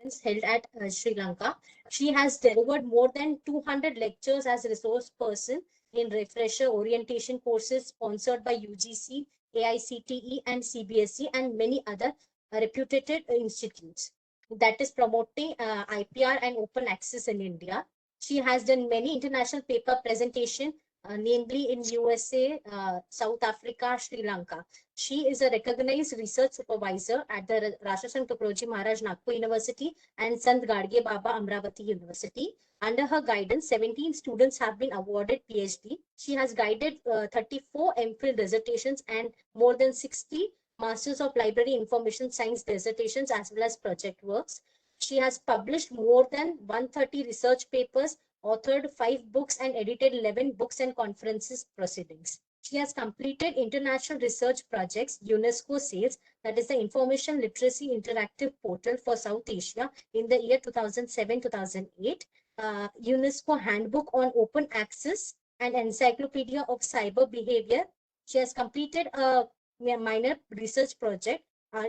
conference held at Sri Lanka. She has delivered more than 200 lectures as resource person in refresher orientation courses sponsored by UGC, AICTE, and CBSE, and many other reputed institutes that is promoting IPR and open access in India. She has done many international paper presentation, namely in USA, South Africa, Sri Lanka. She is a recognized research supervisor at the Rajasthan Tukaroji Maharaj Nagpur University and Sant Gadge Baba Amravati University. Under her guidance, 17 students have been awarded PhD. She has guided 34 MPhil dissertations and more than 60 Masters of Library Information Science dissertations as well as project works. She has published more than 130 research papers, authored 5 books, and edited 11 books and conferences proceedings. She has completed international research projects UNESCO says, that is the Information Literacy Interactive Portal for South Asia in the year 2007-2008, UNESCO Handbook on Open Access and Encyclopedia of Cyber Behavior. She has completed a minor research project,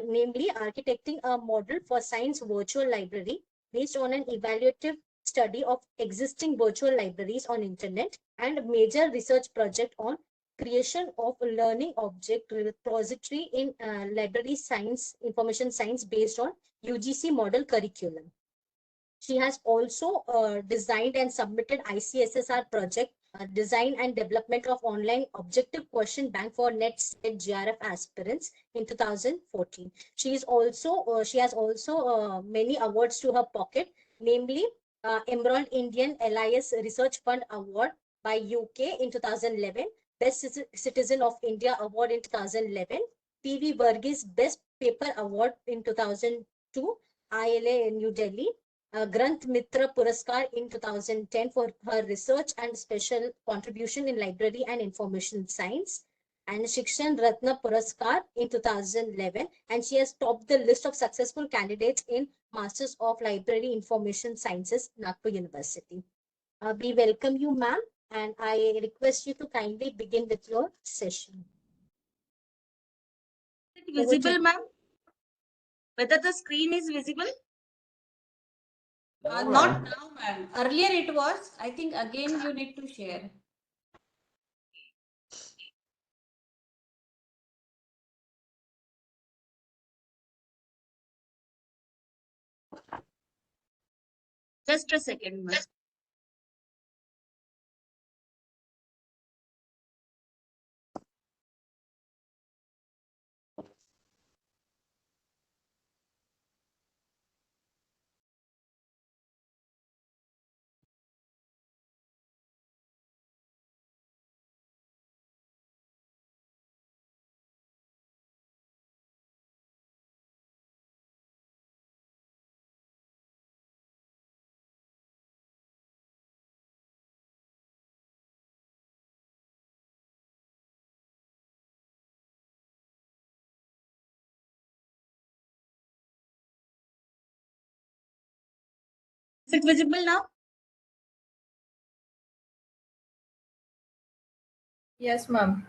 namely architecting a model for science virtual library based on an evaluative study of existing virtual libraries on internet, and a major research project on creation of a learning object repository in library science, information science based on UGC model curriculum. She has also designed and submitted ICSSR project, design and development of online objective question bank for NET GRF aspirants in 2014. She has also many awards to her pocket, namely Emerald Indian LIS Research Fund Award by UK in 2011, Best Citizen of India Award in 2011, PV Varghese Best Paper Award in 2002, ILA in New Delhi, Granth Mitra Puraskar in 2010 for her research and special contribution in library and information science, and Shikshan Ratna Puraskar in 2011, and she has topped the list of successful candidates in Masters of Library Information Sciences, Nagpur University. We welcome you, ma'am, and I request you to kindly begin with your session. Is it visible, ma'am? Whether the screen is visible? Not now, ma'am. Earlier it was. I think again you need to share. Just a second, ma'am. Is it visible now? Yes, ma'am.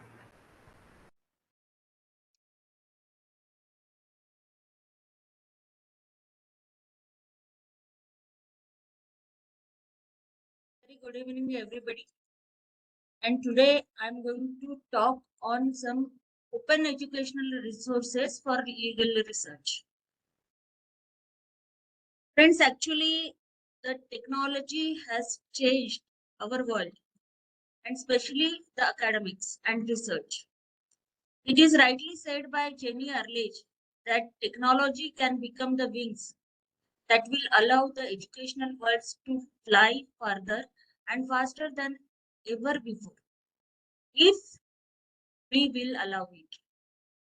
Very good evening, everybody. And today I'm going to talk on some open educational resources for legal research. Friends, actually, the technology has changed our world, and especially the academics and research. It is rightly said by Jenny Arledge that technology can become the wings that will allow the educational world to fly further and faster than ever before, if we will allow it.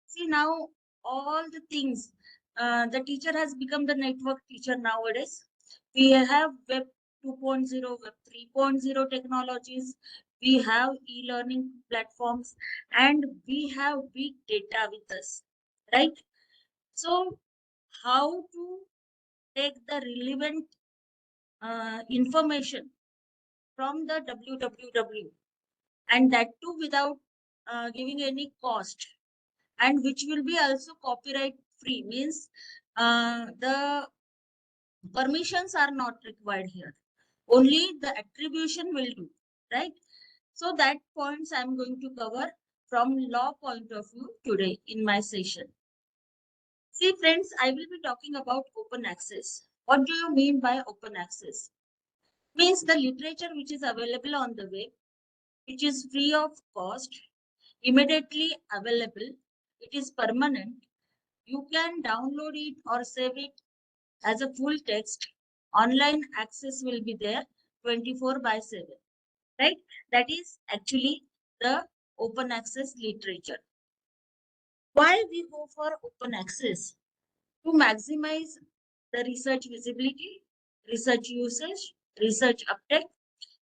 See, now all the things, the teacher has become the network teacher nowadays. We have Web 2.0, Web 3.0 technologies, we have e-learning platforms, and we have big data with us, right? So, how to take the relevant information from the www, and that too without giving any cost, and which will be also copyright free, means the Permissions are not required here. Only the attribution will do, right? So that points I'm going to cover from law point of view today in my session. See friends, I will be talking about open access. What do you mean by open access? Means the literature which is available on the web, which is free of cost, immediately available, it is permanent. You can download it or save it as a full text. Online access will be there 24/7, right? That is actually the open access literature. Why we go for open access? To maximize the research visibility, research usage, research uptake,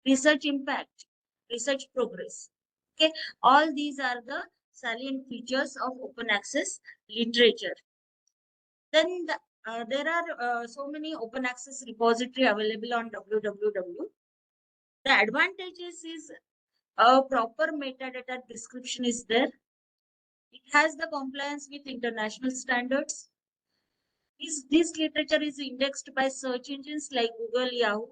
research impact, research progress. Okay, all these are the salient features of open access literature. Then there are so many open access repository available on www. The advantages is a proper metadata description is there. It has the compliance with international standards. This literature is indexed by search engines like Google, Yahoo.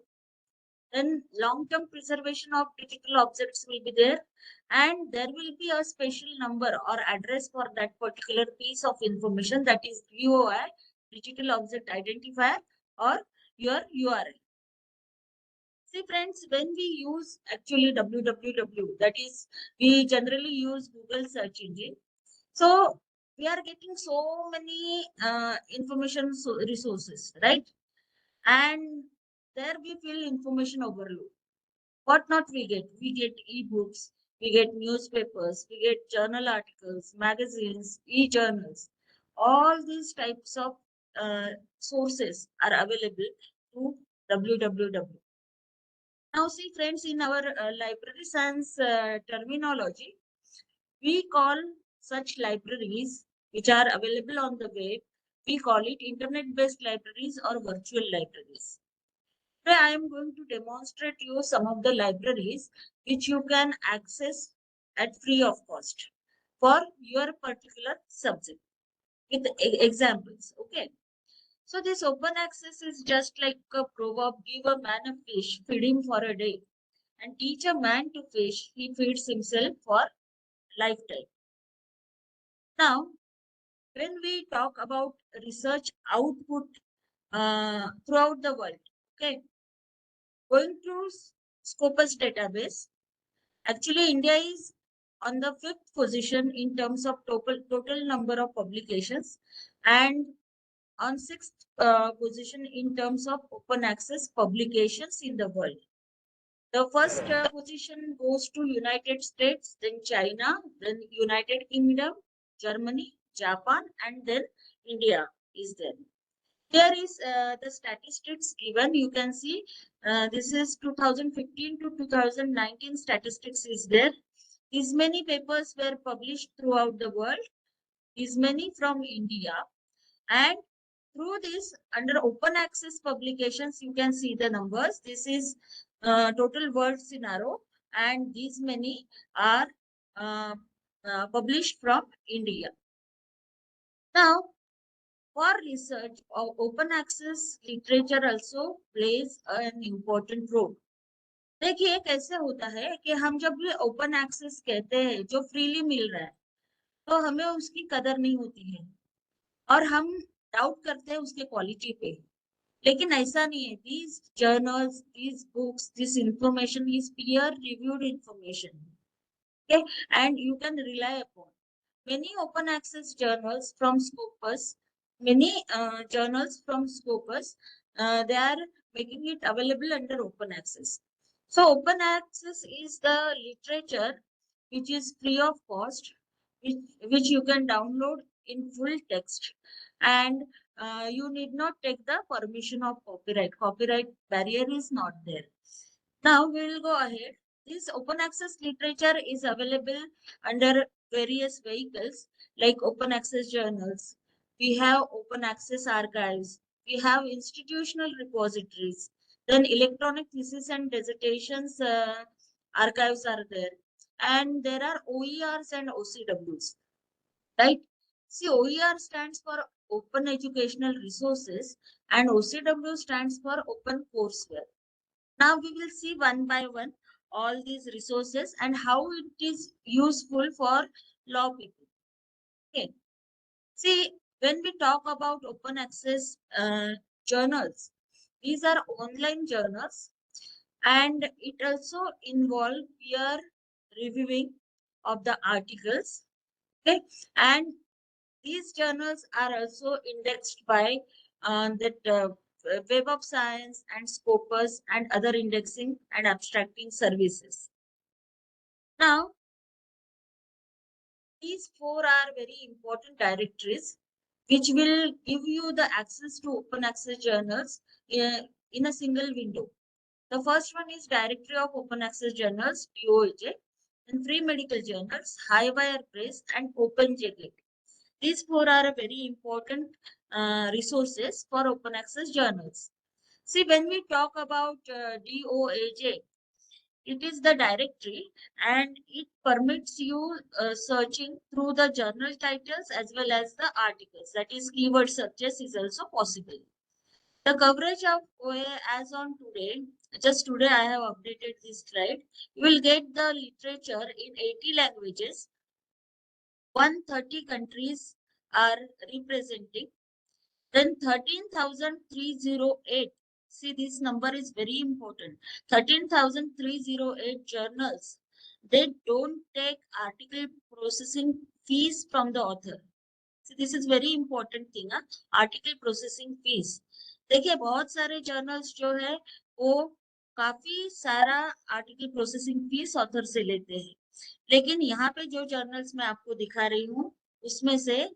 Then long-term preservation of digital objects will be there, and there will be a special number or address for that particular piece of information, that is DOI, digital object identifier, or your URL. See friends, when we use actually www, that is we generally use Google search engine. So we are getting so many information resources, right? And there we feel information overload. What not we get? We get ebooks, we get newspapers, we get journal articles, magazines, e-journals. All these types of sources are available through www. Now see friends, in our library science terminology, we call such libraries which are available on the web, we call it internet-based libraries or virtual libraries. Today I am going to demonstrate you some of the libraries which you can access at free of cost for your particular subject with examples. Okay. So this open access is just like a proverb, give a man a fish, feed him for a day, and teach a man to fish, he feeds himself for lifetime. Now, when we talk about research output throughout the world, okay, going to Scopus database, actually India is on the 5th position in terms of total number of publications, and on 6th position in terms of open access publications in the world. The first position goes to United States, then China, then United Kingdom, Germany, Japan, and then India is there. Here is the statistics given. You can see this is 2015 to 2019 statistics is there. These many papers were published throughout the world. These many from India. And through this, under open access publications, you can see the numbers. This is total world scenario, and these many are published from India. Now, for research, open access literature also plays an important role. देखिए कैसे होता है कि हम जब भी open access कहते हैं जो फ्रीली मिल रहा है तो हमें उसकी कदर नहीं होती है और हम डाउट करते हैं उसके क्वालिटी पे. लेकिन ऐसा नहीं है. These journals, these books, this information is peer reviewed information. Okay, and you can rely upon many open access journals from Scopus. Many journals from Scopus, they are making it available under open access. So open access is the literature which is free of cost, which you can download in full text, and you need not take the permission of copyright. Copyright barrier is not there. Now we will go ahead. This open access literature is available under various vehicles like open access journals. We have open access archives. We have institutional repositories. Then electronic thesis and dissertations archives are there. And there are OERs and OCWs, right? See, OER stands for Open Educational Resources, and OCW stands for Open Courseware. Now we will see one by one all these resources and how it is useful for law people. Okay. See, when we talk about open access journals, these are online journals and it also involve peer reviewing of the articles. Okay. And these journals are also indexed by that Web of Science and Scopus and other indexing and abstracting services. Now, these four are very important directories which will give you the access to open access journals in a single window. The first one is Directory of Open Access Journals, DOAJ, and Free Medical Journals, Highwire Press, and OpenJGate. These four are very important resources for open access journals. See, when we talk about DOAJ, it is the directory and it permits you searching through the journal titles as well as the articles. That is, keyword searches is also possible. The coverage of OA as on today, just today I have updated this slide. You will get the literature in 80 languages. 130 countries are representing. Then 13,308. See, this number is very important. 13,308 journals. They don't take article processing fees from the author. See, this is very important thing. Article processing fees देखिए बहुत सारे journals जो है वो काफी सारा article processing fees author से लेते हैं, लेकिन यहाँ पे जो जर्नल्स मैं आपको दिखा रही हूँ उसमें से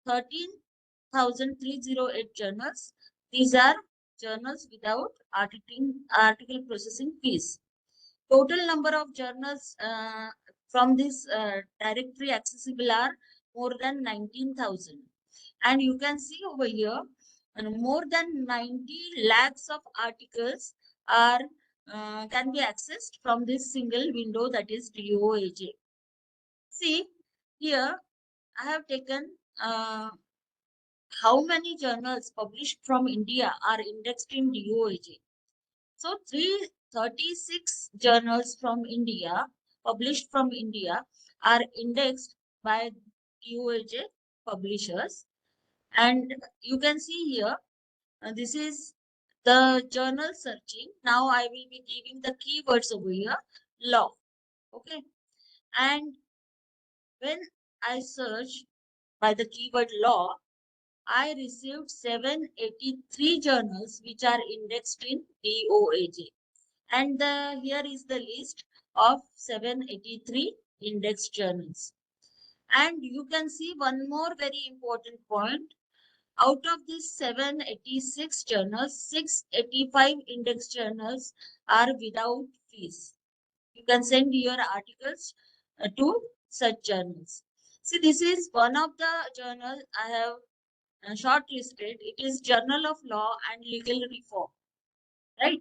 13,308 journals. These are journals without article processing fees. Total number of journals from this directory accessible are more than 19,000. And you can see over here, more than 90 lakhs of articles are can be accessed from this single window, that is DOAJ. See, here I have taken how many journals published from India are indexed in DOAJ. So 336 journals from India, published from India, are indexed by DOAJ publishers. And you can see here, this is the journal searching. Now I will be giving the keywords over here, law. Okay. And when I search by the keyword law, I received 783 journals which are indexed in DOAJ. And here is the list of 783 indexed journals. And you can see one more very important point. Out of these 786 journals, 685 indexed journals are without fees. You can send your articles to such journals. See, this is one of the journals I have shortlisted. It is Journal of Law and Legal Reform, right?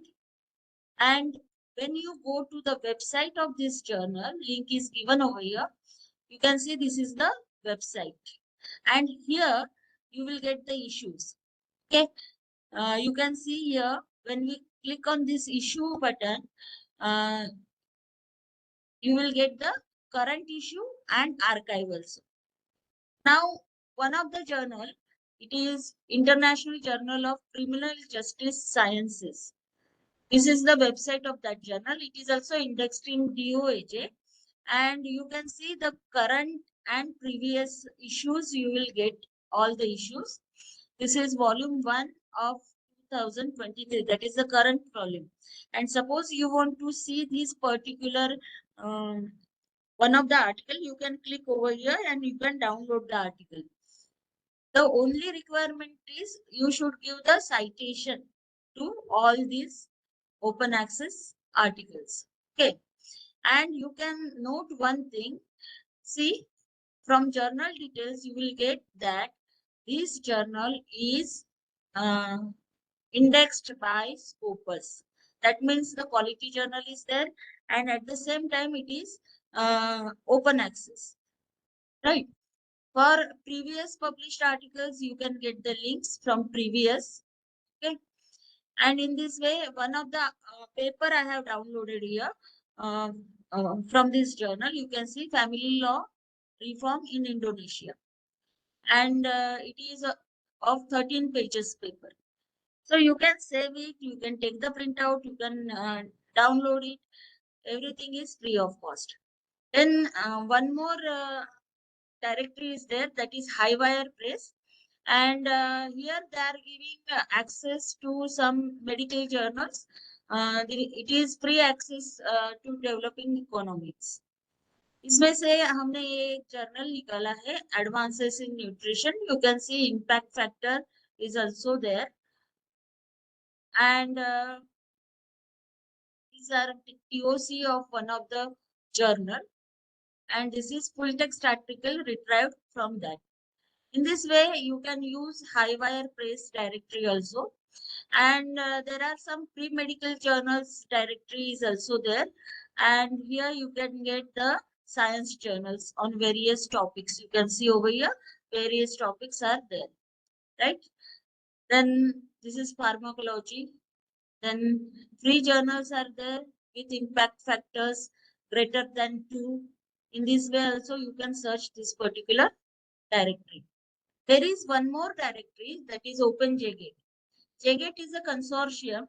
And when you go to the website of this journal, link is given over here. You can see this is the website. And here you will get the issues. Okay. You can see here when we click on this issue button, you will get the current issue and archive also. Now, one of the journal, it is International Journal of Criminal Justice Sciences. This is the website of that journal. It is also indexed in DOAJ. And you can see the current and previous issues. You will get all the issues. This is volume 1 of 2023. That is the current volume. And suppose you want to see this particular one of the article, you can click over here and you can download the article. The only requirement is you should give the citation to all these open access articles. Okay. And you can note one thing. See, from journal details, you will get that this journal is indexed by Scopus. That means the quality journal is there, and at the same time, it is open access, right? For previous published articles, you can get the links from previous Okay. And in this way, one of the paper I have downloaded here from this journal, you can see family law reform in Indonesia. And it is of 13 pages paper. So you can save it, you can take the printout, you can download it. Everything is free of cost. Then one more directory is there, that is Highwire Press. And here they are giving access to some medical journals. It is free access to developing economics. इसमें से हमने ये एक journal निकाला है, advances in nutrition. You can C impact factor is also there, and these are TOC of one of the journal, and this is full text article retrieved from that. In this way, you can use Highwire Press directory also, and there are some pre-medical journals directory is also there, and here you can get the science journals on various topics. You can see over here various topics are there, right? Then this is pharmacology. Then free journals are there with impact factors greater than 2. In this way also you can search this particular directory. There is one more directory, that is OpenJGate. JGate is a consortium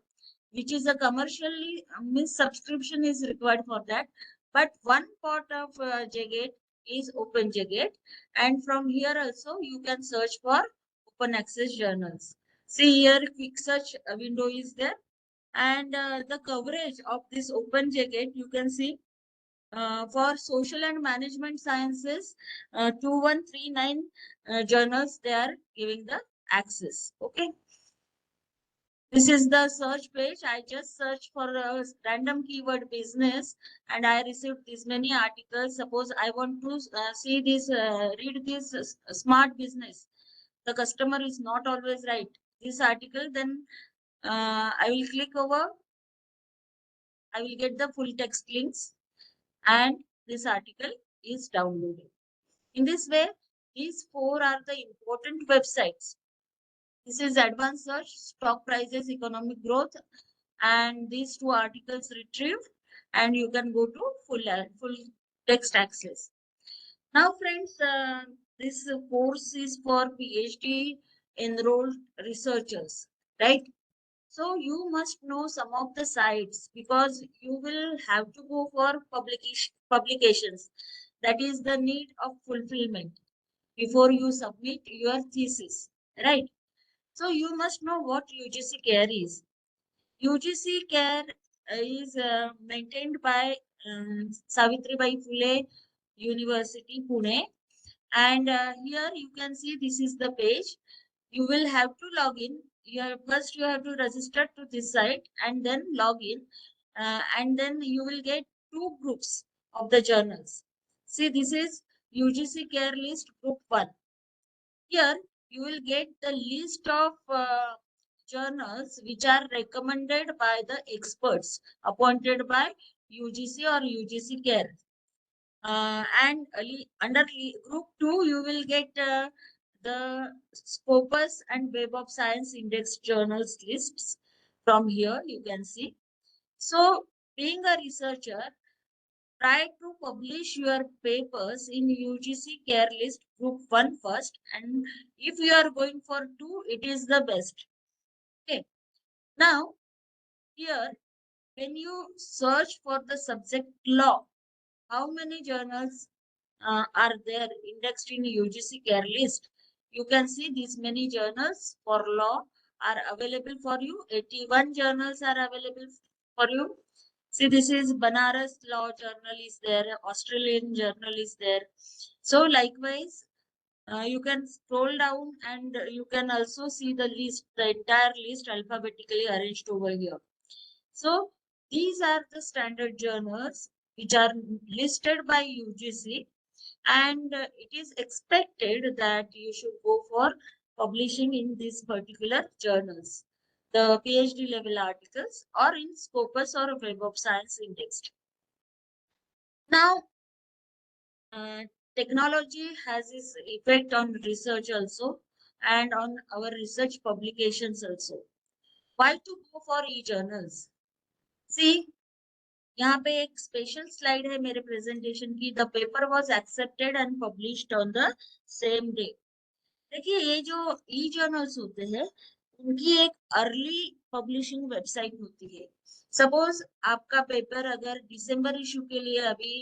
which is a commercially means subscription is required for that. But one part of JGate is OpenJGate, and from here also you can search for open access journals. See here, quick search window is there, and the coverage of this OpenJGate you can see for social and management sciences 2139 journals they are giving the access. Okay. This is the search page. I just searched for a random keyword business and I received this many articles. Suppose I want to see this, read this smart business. The customer is not always right. This article, then I will click over. I will get the full text links and this article is downloaded. In this way, these 4 are the important websites. This is advanced search, stock prices, economic growth, and these 2 articles retrieved, and you can go to full text access. Now, friends, this course is for PhD enrolled researchers, right? So you must know some of the sites because you will have to go for publications. That is the need of fulfillment before you submit your thesis, right? So you must know what UGC CARE is. UGC CARE is maintained by Savitribai Phule University, Pune. And here you can see this is the page. You will have to log in. First you have to register to this site and then log in. And then you will get 2 groups of the journals. See, this is UGC CARE list group 1. Here you will get the list of journals which are recommended by the experts appointed by UGC or UGC CARE. And under group 2, you will get the Scopus and Web of Science Index journals lists. From here, you can see. So, being a researcher, try to publish your papers in UGC CARE list group 1 first, and if you are going for 2, it is the best. Okay. Now, here, when you search for the subject law, how many journals are there indexed in UGC CARE list? You can see these many journals for law are available for you. 81 journals are available for you. See, this is Banaras Law Journal is there, Australian Journal is there. So likewise, you can scroll down and you can also see the list, the entire list alphabetically arranged over here. So these are the standard journals which are listed by UGC, and it is expected that you should go for publishing in these particular journals, the PhD level articles, or in Scopus or Web of Science indexed. Now, technology has its effect on research also and on our research publications also. Why to go for e-journals? See, यहाँ पे एक special slide है मेरे presentation की. The paper was accepted and published on the same day. देखिए, ये जो ई journals होते हैं उनकी एक अर्ली पब्लिशिंग वेबसाइट होती है. सपोज आपका पेपर अगर दिसंबर इशू के लिए अभी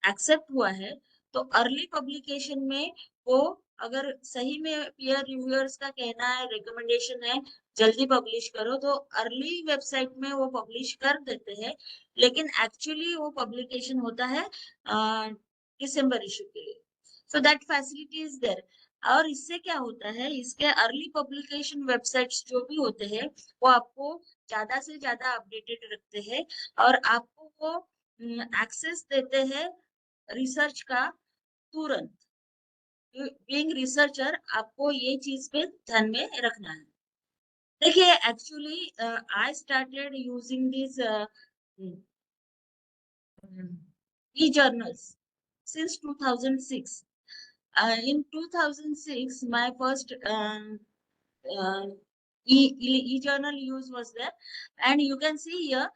एक्सेप्ट हुआ है, तो अर्ली पब्लिकेशन में वो, अगर सही में पीयर रिव्यूअर्स का कहना है, रिकमेंडेशन है जल्दी पब्लिश करो, तो अर्ली वेबसाइट में वो पब्लिश कर देते हैं. लेकिन एक्चुअली वो पब्लिकेशन होता है दिसंबर इशू के लिए. So that facility is there. और इससे क्या होता है, इसके अर्ली पब्लिकेशन वेबसाइट्स जो भी होते हैं वो आपको ज्यादा से ज्यादा अपडेटेड रखते हैं और आपको वो एक्सेस देते हैं रिसर्च का तुरंत. बीइंग रिसर्चर आपको ये चीज पे ध्यान में रखना है. देखिए, actually I started using this e-journals since 2006. In 2006, my first e-journal use was there, and you can see here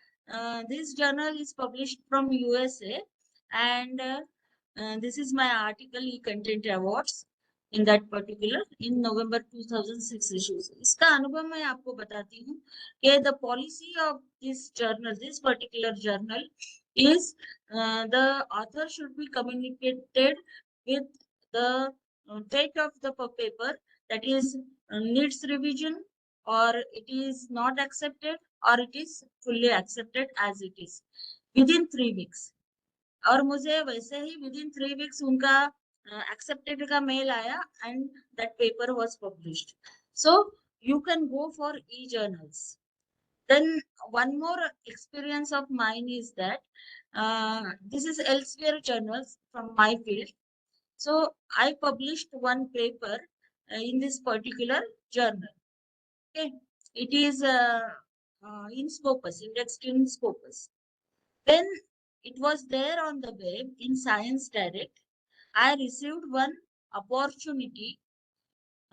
this journal is published from USA, and this is my article e-content awards in that particular in November 2006 issues. इसका अनुभव मैं आपको बताती हूँ कि the policy of this journal, this particular journal, is the author should be communicated with the fate of the paper, that is needs revision, or it is not accepted, or it is fully accepted as it is within 3 weeks. और मुझे वैसे ही within 3 weeks उनका accepted का mail आया and that paper was published. So you can go for e-journals. Then one more experience of mine is that this is Elsevier journals from my field. So I published one paper in this particular journal. Okay, it is in Scopus, indexed in Scopus. When it was there on the web in Science Direct, I received one opportunity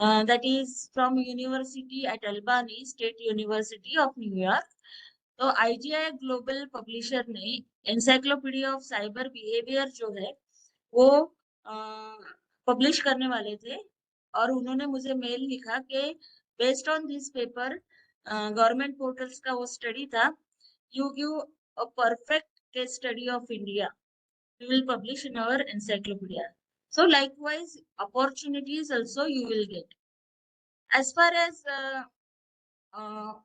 that is from University at Albany, State University of New York. तो IGI global publisher ने encyclopedia of cyber behaviour जो है वो publish करने वाले थे, और उन्होंने मुझे मेल लिखा कि based on this paper, government portals का वो स्टडी था, you give a perfect case study of India, we will publish in our encyclopedia. So likewise, opportunities also you will get. As far as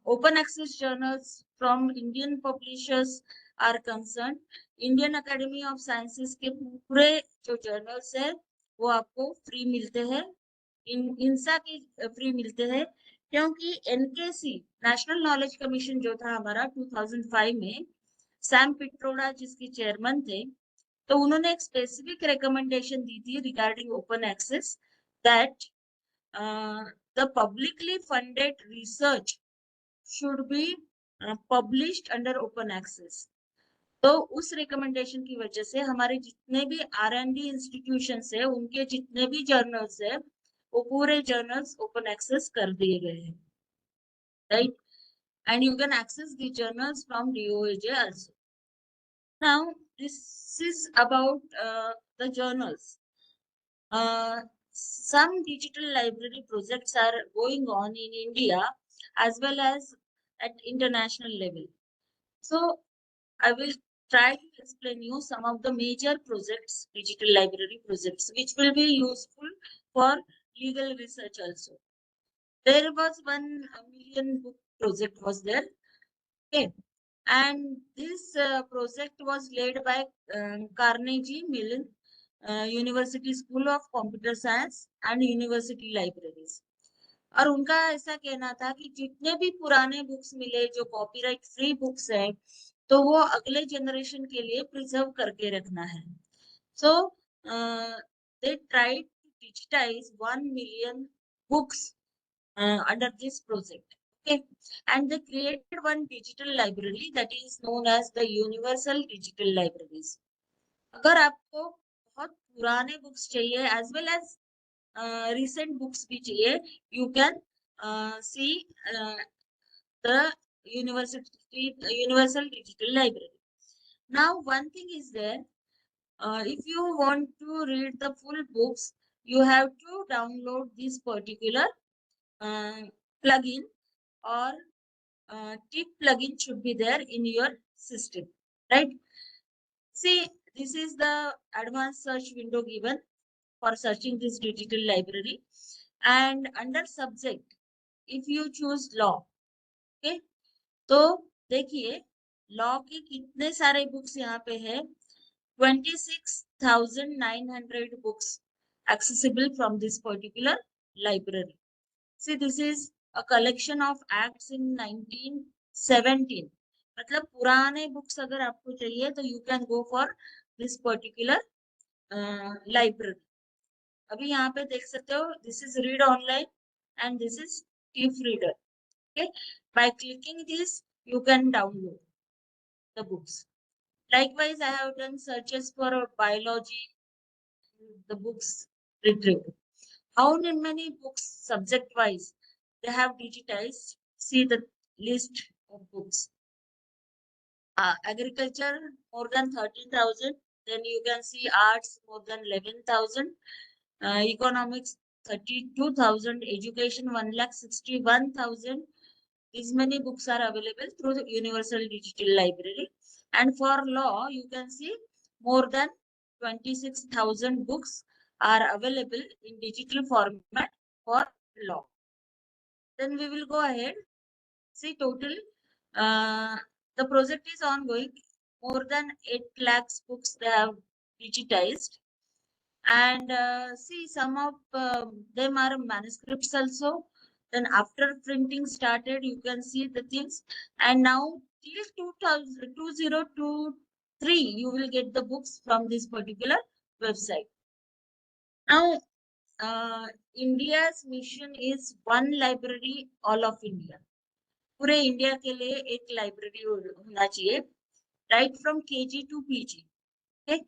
open access journals from Indian publishers are concerned, Indian Academy of Sciences के पूरे जो journals है वो आपको free मिलते हैं. इंसा के free मिलते हैं, क्योंकि NKC नेशनल नॉलेज कमीशन जो था हमारा 2005 में, सैम पिट्रोडा जिसके चेयरमैन थे, तो उन्होंने एक स्पेसिफिक रिकमेंडेशन दी थी regarding open access, that the publicly funded research should be published under open access. तो उस रिकमेंडेशन की वजह से हमारे जितने भी R&D इंस्टीट्यूशंस है, उनके जितने भी जर्नल्स है, वो पूरे जर्नल्स ओपन एक्सेस कर दिए गए हैं, right? And you can access the journals from DOAJ also. Now, this is about the journals. Some digital library projects are going on in India as well as at international level. So I will try to explain you some of the major projects, digital library projects, which will be useful for legal research also. There was 1 million book project was there. Okay. And this project was led by Carnegie Mellon university school of computer science and university libraries. और उनका ऐसा कहना था कि जितने भी पुराने books मिले जो कॉपीराइट फ्री बुक्स हैं, तो वो अगले जनरेशन के लिए प्रिजर्व करके रखना है. So they tried to digitize 1 million books under this project. Okay, and they created one digital library that is known as the Universal Digital Libraries. अगर आपको बहुत पुराने बुक्स चाहिए as well as recent books भी चाहिए, you can see the universal digital library. Now, one thing is there. If you want to read the full books, you have to download this particular uh, plugin, or tip plugin should be there in your system, right? See, this is the advanced search window given for searching this digital library. And under subject, if you choose law, okay, तो देखिए law के कितने सारे books यहाँ पे है. 26,900 books accessible from this particular library. See, this is a collection of acts in 1917. मतलब पुराने बुक्स अगर आपको चाहिए तो you can go for this particular library. अभी यहाँ पे देख सकते हो, this is read online and this is TIFF reader. Okay, by clicking this you can download the books. Likewise, I have done searches for biology, the books retrieved. How many books subject wise they have digitized? See the list of books. Agriculture more than 13,000. Then you can see arts more than 11,000. Economics 32,000. Education 1,61,000. These many books are available through the Universal Digital Library. And for law, you can see more than 26,000 books are available in digital format for law. Then we will go ahead. See total, the project is ongoing. More than 8 lakhs books they have digitized. And see, some of them are manuscripts also. Then after printing started, you can see the things. And now till 2023, you will get the books from this particular website. Now, India's mission is one library, all of India. पूरे India के लिए एक library होना चाहिए, right from KG to PG. Okay,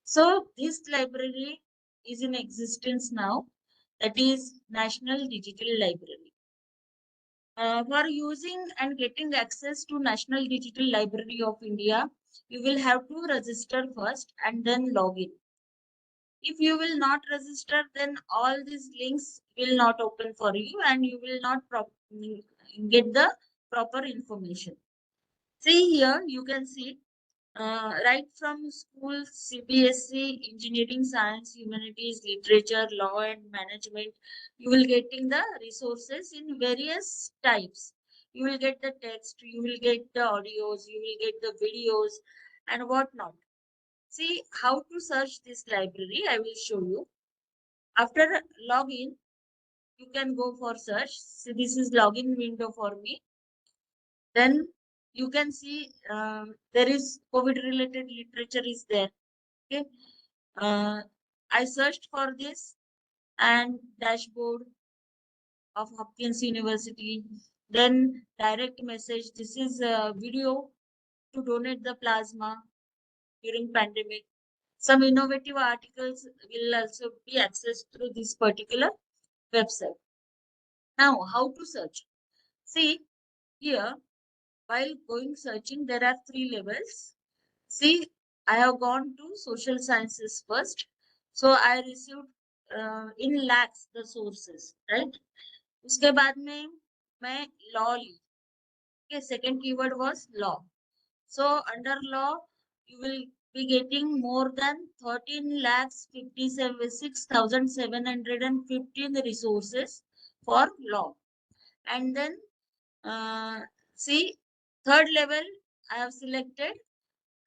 so this library is in existence now. That is National Digital Library. For using and getting access to National Digital Library of India, you will have to register first and then log in. If you will not register, then all these links will not open for you and you will not get the proper information. See here, you can see right from school, CBSE, engineering, science, humanities, literature, law and management, you will getting the resources in various types. You will get the text, you will get the audios, you will get the videos and whatnot. See how to search this library, I will show you. After login, you can go for search. See, this is login window for me. Then you can see there is COVID related literature is there. Okay. I searched for this and dashboard of Hopkins University. Then direct message. This is a video to donate the plasma during pandemic. Some innovative articles will also be accessed through this particular website. Now, how to search? See here, while going searching, there are 3 levels. See, I have gone to social sciences first. So I received in lakhs the sources, right? उसके बाद में मैं law Lee. Okay, second keyword was law. So under law, you will be getting more than 13 lakhs 56,715 resources for law. And then see, third level, I have selected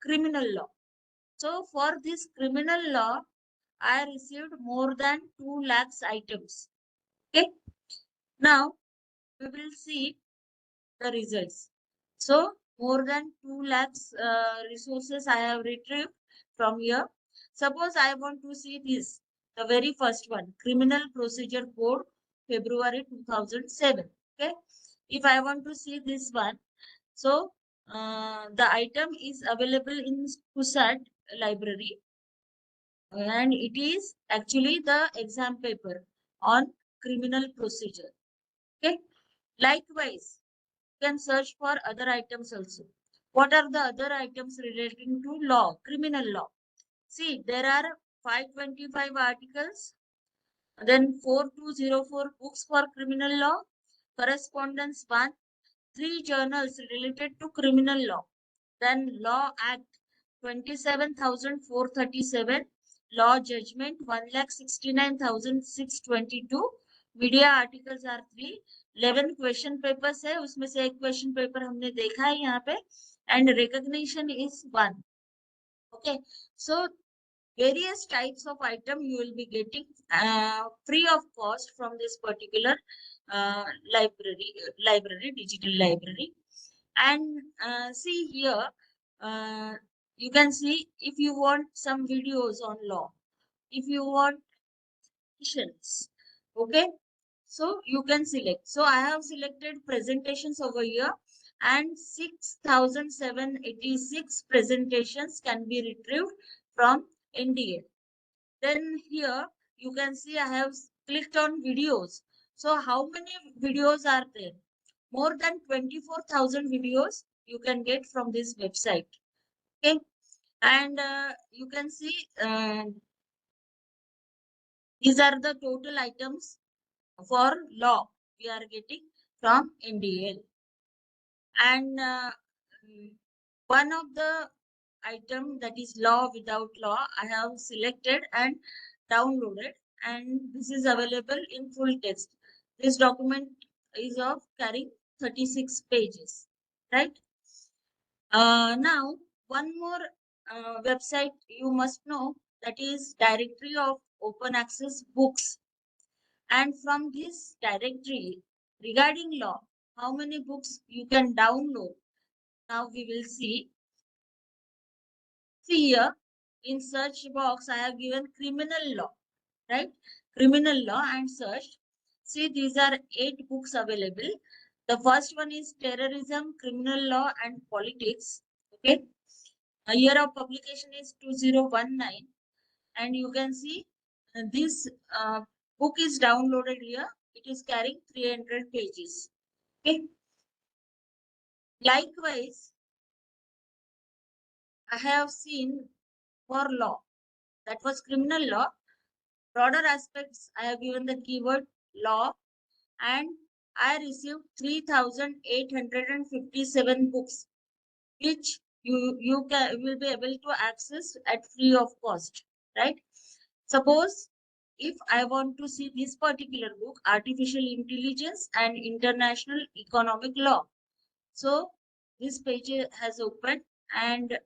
criminal law. So for this criminal law, I received more than 2 lakhs items. Okay. Now we will see the results. So more than 2 lakhs resources I have retrieved from here. Suppose I want to see this, the very first one, Criminal Procedure Code, February 2007. Okay. If I want to see this one, so the item is available in CUSAT library and it is actually the exam paper on criminal procedure. Okay. Likewise, can search for other items also. What are the other items relating to law, criminal law? See, there are 525 articles, then 4204 books for criminal law, correspondence 1, 3 journals related to criminal law, then Law Act 27,437, Law Judgment 1,69,622, media articles are 3, 11 question papers है, उसमें से एक question paper हमने देखा है यहाँ पे, and recognition is 1. Okay, so various types of item you will be getting free of cost from this particular library, digital library. And see here, you can see if you want some videos on law, if you want presentations, okay, so you can select. So I have selected presentations over here, and 6,786 presentations can be retrieved from NDA. Then here you can see I have clicked on videos. So how many videos are there? More than 24,000 videos you can get from this website. Okay, and you can see these are the total items for law we are getting from NDL. And one of the item, that is law without law, I have selected and downloaded, and this is available in full text. This document is of carrying 36 pages, right? Now one more website you must know, that is Directory of Open Access Books. And from this directory regarding law, how many books you can download, now we will see. See here, in search box I have given criminal law, right? Criminal law and search. See, these are 8 books available. The first one is terrorism, criminal law and politics. Okay, a year of publication is 2019, and you can see this book is downloaded here. It is carrying 300 pages. Okay. Likewise, I have seen for law, that was criminal law. Broader aspects, I have given the keyword law, and I received 3,857 books, which you will be able to access at free of cost, right? Suppose if I want to see this particular book, Artificial Intelligence and International Economic Law. So this page has opened, and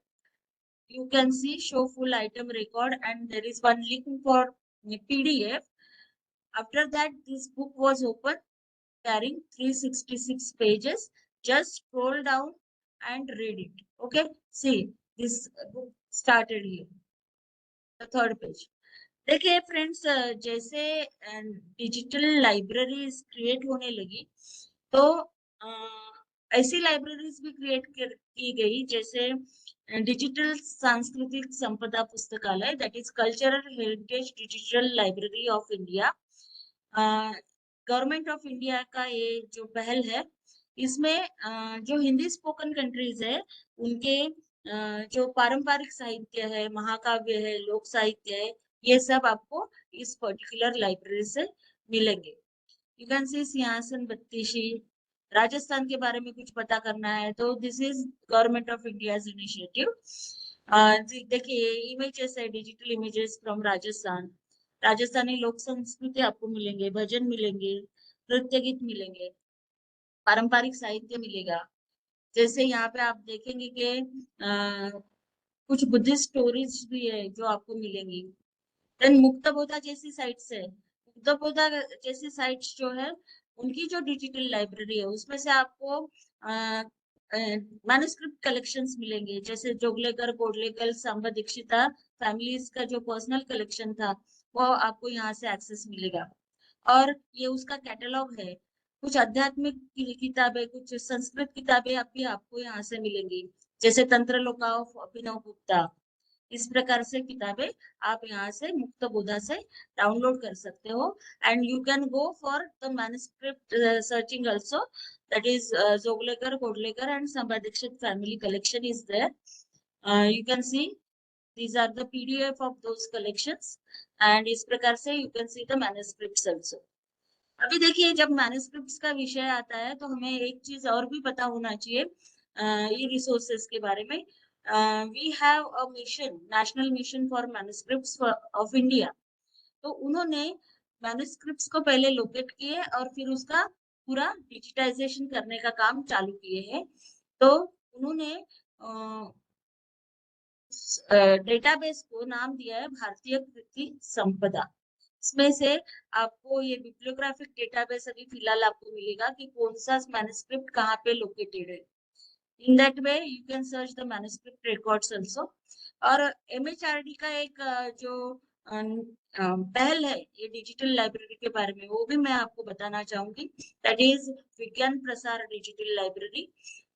you can see show full item record, and there is one link for PDF. After that, this book was open, carrying 366 pages. Just scroll down and read it. Okay, see, this book started here, the third page. देखिए friends, जैसे digital libraries create होने लगी, तो ऐसी libraries भी create की गई, जैसे डिजिटल सांस्कृतिक संपदा पुस्तकालय, that is cultural heritage digital library of India. Government of India का ये जो पहल है, इसमें जो हिंदी स्पोकन कंट्रीज है, उनके जो पारंपरिक साहित्य है, महाकाव्य है, लोक साहित्य है, ये सब आपको इस पर्टिकुलर लाइब्रेरी से मिलेंगे. यू कैन सी सिंहासन बत्तीशी, राजस्थान के बारे में कुछ पता करना है तो this is government of India initiative. देखिए इमेजेस है, digital images from Rajasthan. Rajasthani लोक संस्कृति आपको मिलेंगे, भजन मिलेंगे, नृत्य गीत मिलेंगे, पारंपरिक साहित्य मिलेगा. जैसे यहाँ पे आप देखेंगे कि कुछ बुद्धिस्ट स्टोरीज भी है जो आपको मिलेंगी. देन मुक्तबोधा जैसी साइट्स है, मुक्तबोधा जैसी साइट्स जो है, उनकी जो डिजिटल लाइब्रेरी है, उसमें से आपको मैन्युस्क्रिप्ट कलेक्शंस मिलेंगे, जैसे जोगलेकर, कोडलेकर, सांबा दीक्षिता फैमिलीज का जो पर्सनल कलेक्शन था, वो आपको यहाँ से एक्सेस मिलेगा. और ये उसका कैटलॉग है. कुछ आध्यात्मिक किताबें, कुछ संस्कृत किताबें भी आपको यहाँ से मिलेंगी, जैसे तंत्र लोका ऑफ अभिनव गुप्ता, इस प्रकार से किताबें आप यहाँ से मुक्त बोधा से डाउनलोड कर सकते हो and you can go for the manuscript searching also, that is Joglekar, Kodlekar and Sambhaji Dikshit family collection is there. You can see these are the PDF of those collections and इस प्रकार से you can see the manuscripts also. अभी देखिए जब manuscripts का विषय आता है तो हमें एक चीज और भी पता होना चाहिए ये रिसोर्सेस के बारे में. We have a mission, national mission for manuscripts of India. तो उन्होंने मैन्युस्क्रिप्ट्स को पहले लोकेट किए और फिर उसका पूरा डिजिटाइजेशन करने का काम चालू किए हैं. तो उन्होंने डेटाबेस को नाम दिया है भारतीय कृति संपदा. इसमें से आपको ये बिब्लियोग्राफिक डेटाबेस अभी फिलहाल आपको मिलेगा कि कौन सा मैन्युस्क्रिप्ट कहाँ पे लोकेटेड है. In that way you can search the manuscript records also. और MHRD का एक जो पहल है ये डिजिटल लाइब्रेरी के बारे में, वो भी मैं आपको बताना चाहूंगी. दैट इज विज्ञान प्रसार डिजिटल लाइब्रेरी.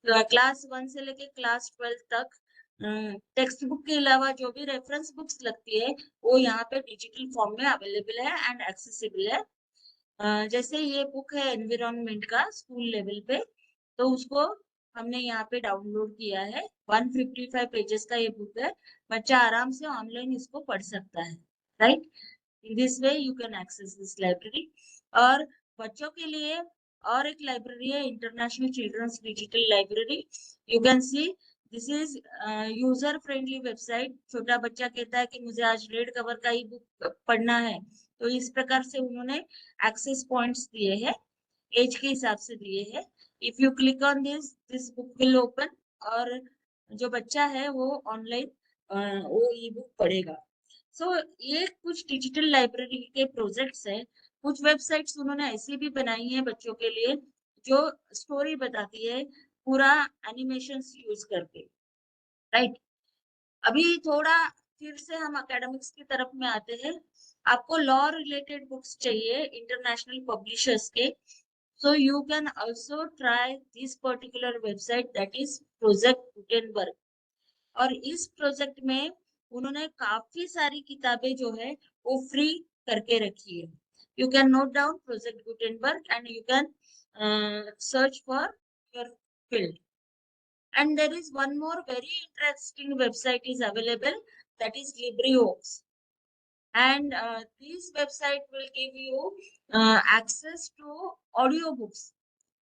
क्लास 1 से लेके क्लास 12 तक टेक्स्ट बुक के अलावा जो भी रेफरेंस बुक्स लगती है वो यहाँ पे डिजिटल फॉर्म में अवेलेबल है एंड एक्सेसिबल है. जैसे ये बुक है एनवायरनमेंट का स्कूल लेवल पे, तो उसको हमने यहाँ पे डाउनलोड किया है. 155 पेजेस का ये बुक है. बच्चा आराम से ऑनलाइन इसको पढ़ सकता है, right. In this way you can access this library. और बच्चों के लिए और एक लाइब्रेरी है international children's digital library. You can see this is user friendly website. छोटा बच्चा कहता है कि मुझे आज रेड कवर का ही बुक पढ़ना है, तो इस प्रकार से उन्होंने एक्सेस पॉइंट्स दिए हैं, एज के हिसाब से दिए हैं. If you click on this book will open और जो बच्चा है वो ऑनलाइन वो ई बुक पढ़ेगा. सो ये कुछ डिजिटल लाइब्रेरी के प्रोजेक्ट्स हैं. कुछ वेबसाइट्स उन्होंने ऐसी भी बनाई है बच्चों के लिए जो स्टोरी बताती है पूरा एनिमेशंस यूज करके, राइट. अभी थोड़ा फिर से हम एकेडमिक्स की तरफ में आते हैं. आपको लॉ रिलेटेड बुक्स चाहिए इंटरनेशनल पब्लिशर्स के, so you can also try this particular website that is Project Gutenberg. और इस प्रोजेक्ट में उन्होंने काफी सारी किताबें जो है वो फ्री करके रखी है. You can note down project Gutenberg and you can search for your field. And there is one more very interesting website is available, that is LibriVox. And this website will give you access to audiobooks.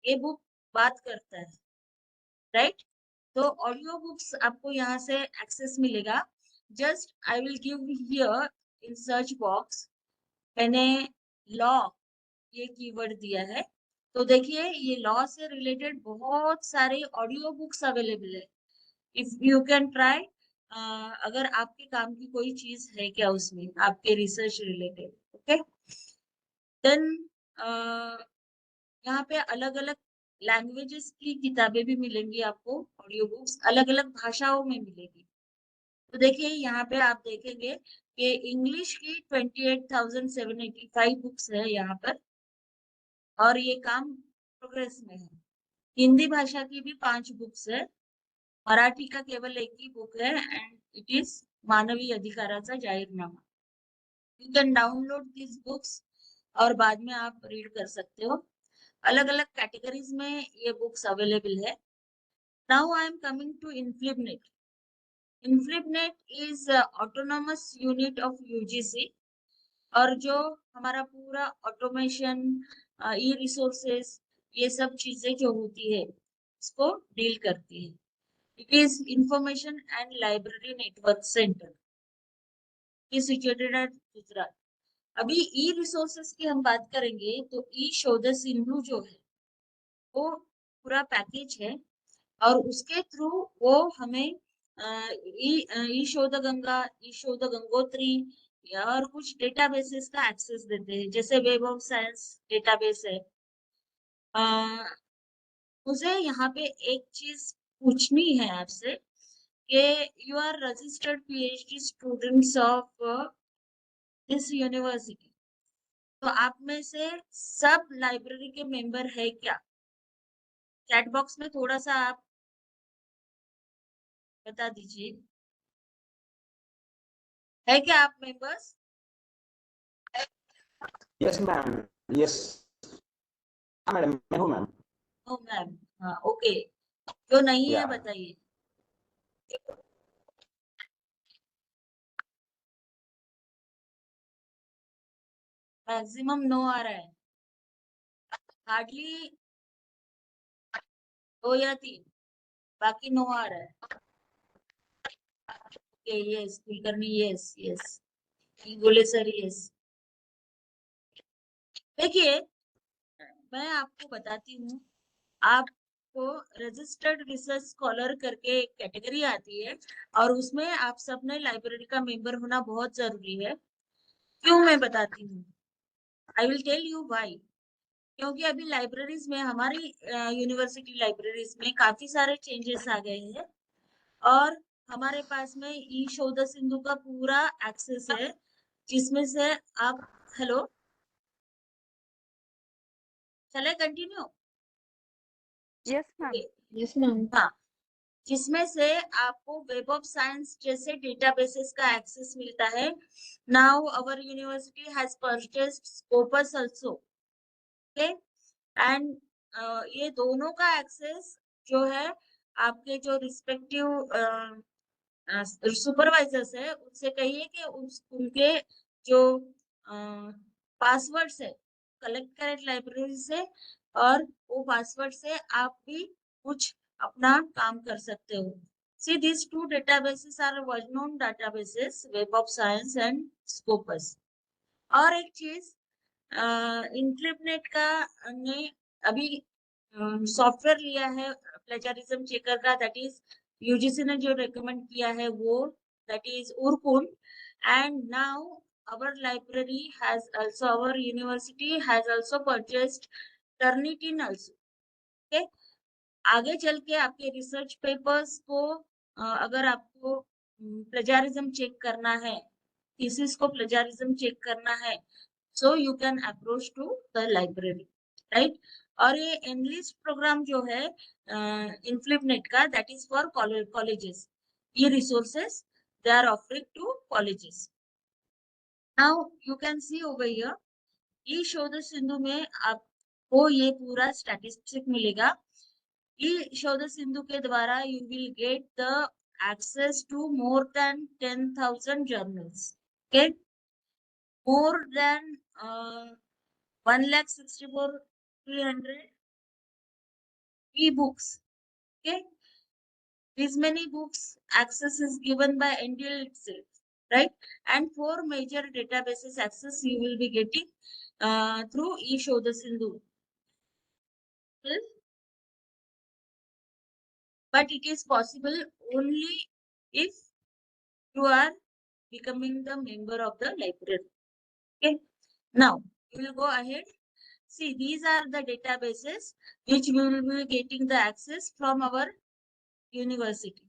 ये book बात करता है, right. तो audio books आपको यहाँ से access मिलेगा. Just I will give here in search box, मैंने लॉ ये कीवर्ड दिया है. तो देखिए ये लॉ से रिलेटेड बहुत सारे ऑडियो बुक्स अवेलेबल है. इफ यू कैन ट्राई, अगर आपके काम की कोई चीज है क्या उसमें आपके रिसर्च रिलेटेड, ओके. देन यहाँ पे अलग अलग लैंग्वेजेस की किताबें भी मिलेंगी आपको, ऑडियो बुक्स अलग अलग भाषाओं में मिलेगी. तो देखिए यहाँ पे आप देखेंगे कि इंग्लिश की 28,785 बुक्स है यहाँ पर और ये काम प्रोग्रेस में है. हिंदी भाषा की भी 5 बुक्स है. मराठी का केवल एक ही बुक है एंड इट इज मानवीय अधिकाराचा जाहीरनामा. You can download this books और बाद में आप रीड कर सकते हो. अलग अलग कैटेगरीज में ये बुक्स अवेलेबल है. Now I am coming to INFLIBNET. INFLIBNET is autonomous unit of UGC और जो हमारा पूरा ऑटोमेशन, ई रिसोर्सेस, ये सब चीजें जो होती है इसको डील करती है. It is information and library network centre, is situated at Gujarat. अभी ई रिसोर्सेस की हम बात करेंगे तो ई शोध सिंधु जो है वो पूरा पैकेज है और उसके थ्रू वो हमें ई शोध गंगा, ई शोध गंगोत्री या और कुछ डेटाबेसेस का एक्सेस देते हैं. जैसे वेब ऑफ साइंस डेटाबेस है. मुझे यहाँ पे एक चीज पूछनी है आपसे कि you are registered PhD students of this university, तो आप में से सब लाइब्रेरी के मेंबर है क्या? चैट बॉक्स में थोड़ा सा आप बता दीजिए. है क्या आप members? Yes ma'am, yes madam, मैं हूँ मैम। ओ मैम, हाँ ओके। जो नहीं है या बताइए। मैक्सिमम नो आ रहा है, हार्डली 2 या 3, बाकी नो आ रहा है। Okay yes, Kulkarni yes yes, बोले सर यस। देखिए, मैं आपको बताती हूँ, आपको रजिस्टर्ड रिसर्च स्कॉलर करके एक कैटेगरी आती है और उसमें आप सबने लाइब्रेरी का मेंबर होना बहुत जरूरी है। क्यों, मैं बताती हूँ। I will tell you why. क्योंकि अभी लाइब्रेरीज में, हमारी यूनिवर्सिटी लाइब्रेरीज में काफी सारे चेंजेस आ गए हैं और हमारे पास में ई शोध सिंधु का पूरा एक्सेस है, जिसमें से आप, हेलो, चले continue? Yes ma'am. Yes, ma'am. हाँ, जिसमें से आपको वेब ऑफ साइंस जैसे डेटाबेसेस का एक्सेस मिलता है। Now our university has purchased Scopus also, okay. And ये दोनों का एक्सेस जो है, आपके जो रिस्पेक्टिव सुपरवाइजर्स है उनसे कहिए कि उनके जो पासवर्ड है कलेक्ट करें लाइब्रेरी से, और वो पासवर्ड से आप भी कुछ अपना काम कर सकते हो। See, these two databases are well-known databases, Web of Science and Scopus. और एक चीज, इंटरनेट का ने अभी सॉफ्टवेयर लिया है प्लेजरिज्म चेकर का, दैट इज यूजीसी ने जो रेकमेंड किया है वो, that is Urkund. And now our library has also, our university has also purchased Turnitin also, okay? आगे चल के आपके रिसर्च पेपर्स को अगर आपको प्लेजरिज्म चेक करना है, थीसिस को प्लेजरिज्म चेक करना है, so you can approach to the library, right. और ये एनलिस्ट प्रोग्राम जो है इनफ्लिपनेट का, दैट इज फॉर कॉलेजेस। ये resources they are offering to colleges. Now you can see over here, e Shodh Sindhu में आपको ये पूरा स्टैटिस्टिक मिलेगा। ई शोध सिंधु के द्वारा you will get the access to more than 10,000 journals, okay? More than 1,64,300 e-books, okay? These many books access is given by NDL itself, right? And 4 major databases access you will be getting through eShodha Sindhu. But it is possible only if you are becoming the member of the library. Okay. Now we will go ahead. See, these are the databases which we will be getting the access from our university.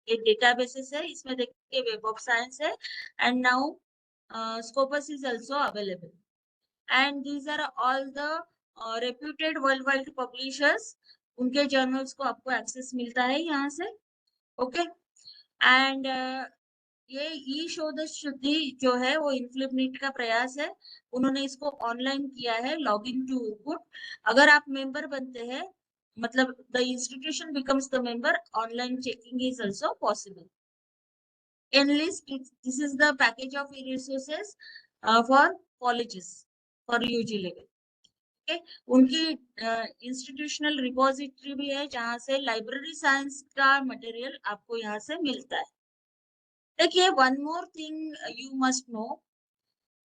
ये databases है, इसमें देखिए Web of Science है, and now Scopus is also available. And these are all the reputed worldwide publishers. उनके journals को आपको access मिलता है यहाँ से, okay? And ये ई शोध शुद्धि जो है वो इनफ्लिपनेट का प्रयास है, उन्होंने इसको ऑनलाइन किया है, लॉग इन टू उरकुट। अगर आप मेंबर बनते हैं, मतलब the institution becomes the member, online checking is also possible. Enlist, this is the package of resources for colleges for UG level, okay? उनकी इंस्टीट्यूशनल रिपोजिटरी भी है जहां से लाइब्रेरी साइंस का मटेरियल आपको यहाँ से मिलता है। देखिए, one more thing you must know,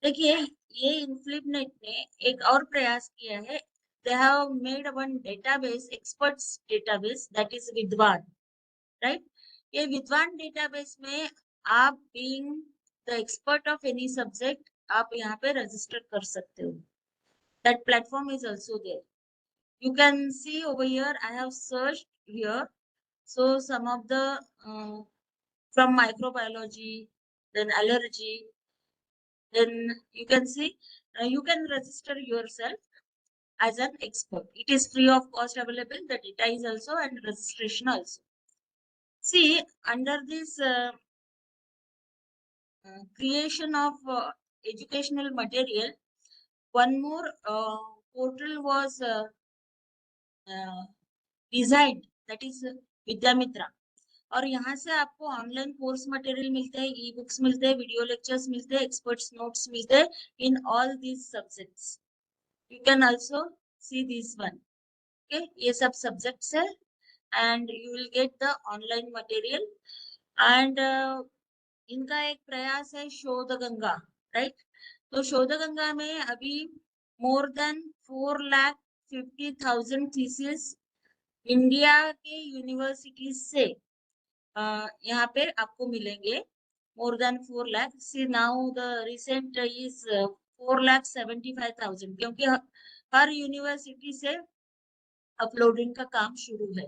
देखिए ये इनफ्लिपनेट ने एक और प्रयास किया है। They have made one database, experts database, that is Vidwan, right. ये विद्वान डेटाबेस में आप being the expert of any subject, आप यहाँ पे रजिस्टर कर सकते हो। That platform is also there. You can see over here, I have searched here. So some of the from microbiology, then allergy, then you can see, you can register yourself as an expert. It is free of cost available. The data is also and registration also. See, under this creation of educational material, one more portal was designed, that is विद्यामित्रा. और यहाँ से आपको online course material मिलते हैं, e books मिलते हैं, video lectures मिलते हैं, एक्सपर्ट्स नोट्स मिलते हैं in all these subjects. You can also see this one. Okay, ये सब सब्जेक्ट्स है and you will get the online material. And इनका एक प्रयास है शोध गंगा, राइट. तो शोध गंगा में अभी मोर देन 4,50,000 थीसिस इंडिया के यूनिवर्सिटीज से यहाँ पे आपको मिलेंगे. More than 4 lakh. See now the recent is 4,75,000, क्योंकि हर यूनिवर्सिटी से अपलोडिंग का काम शुरू है.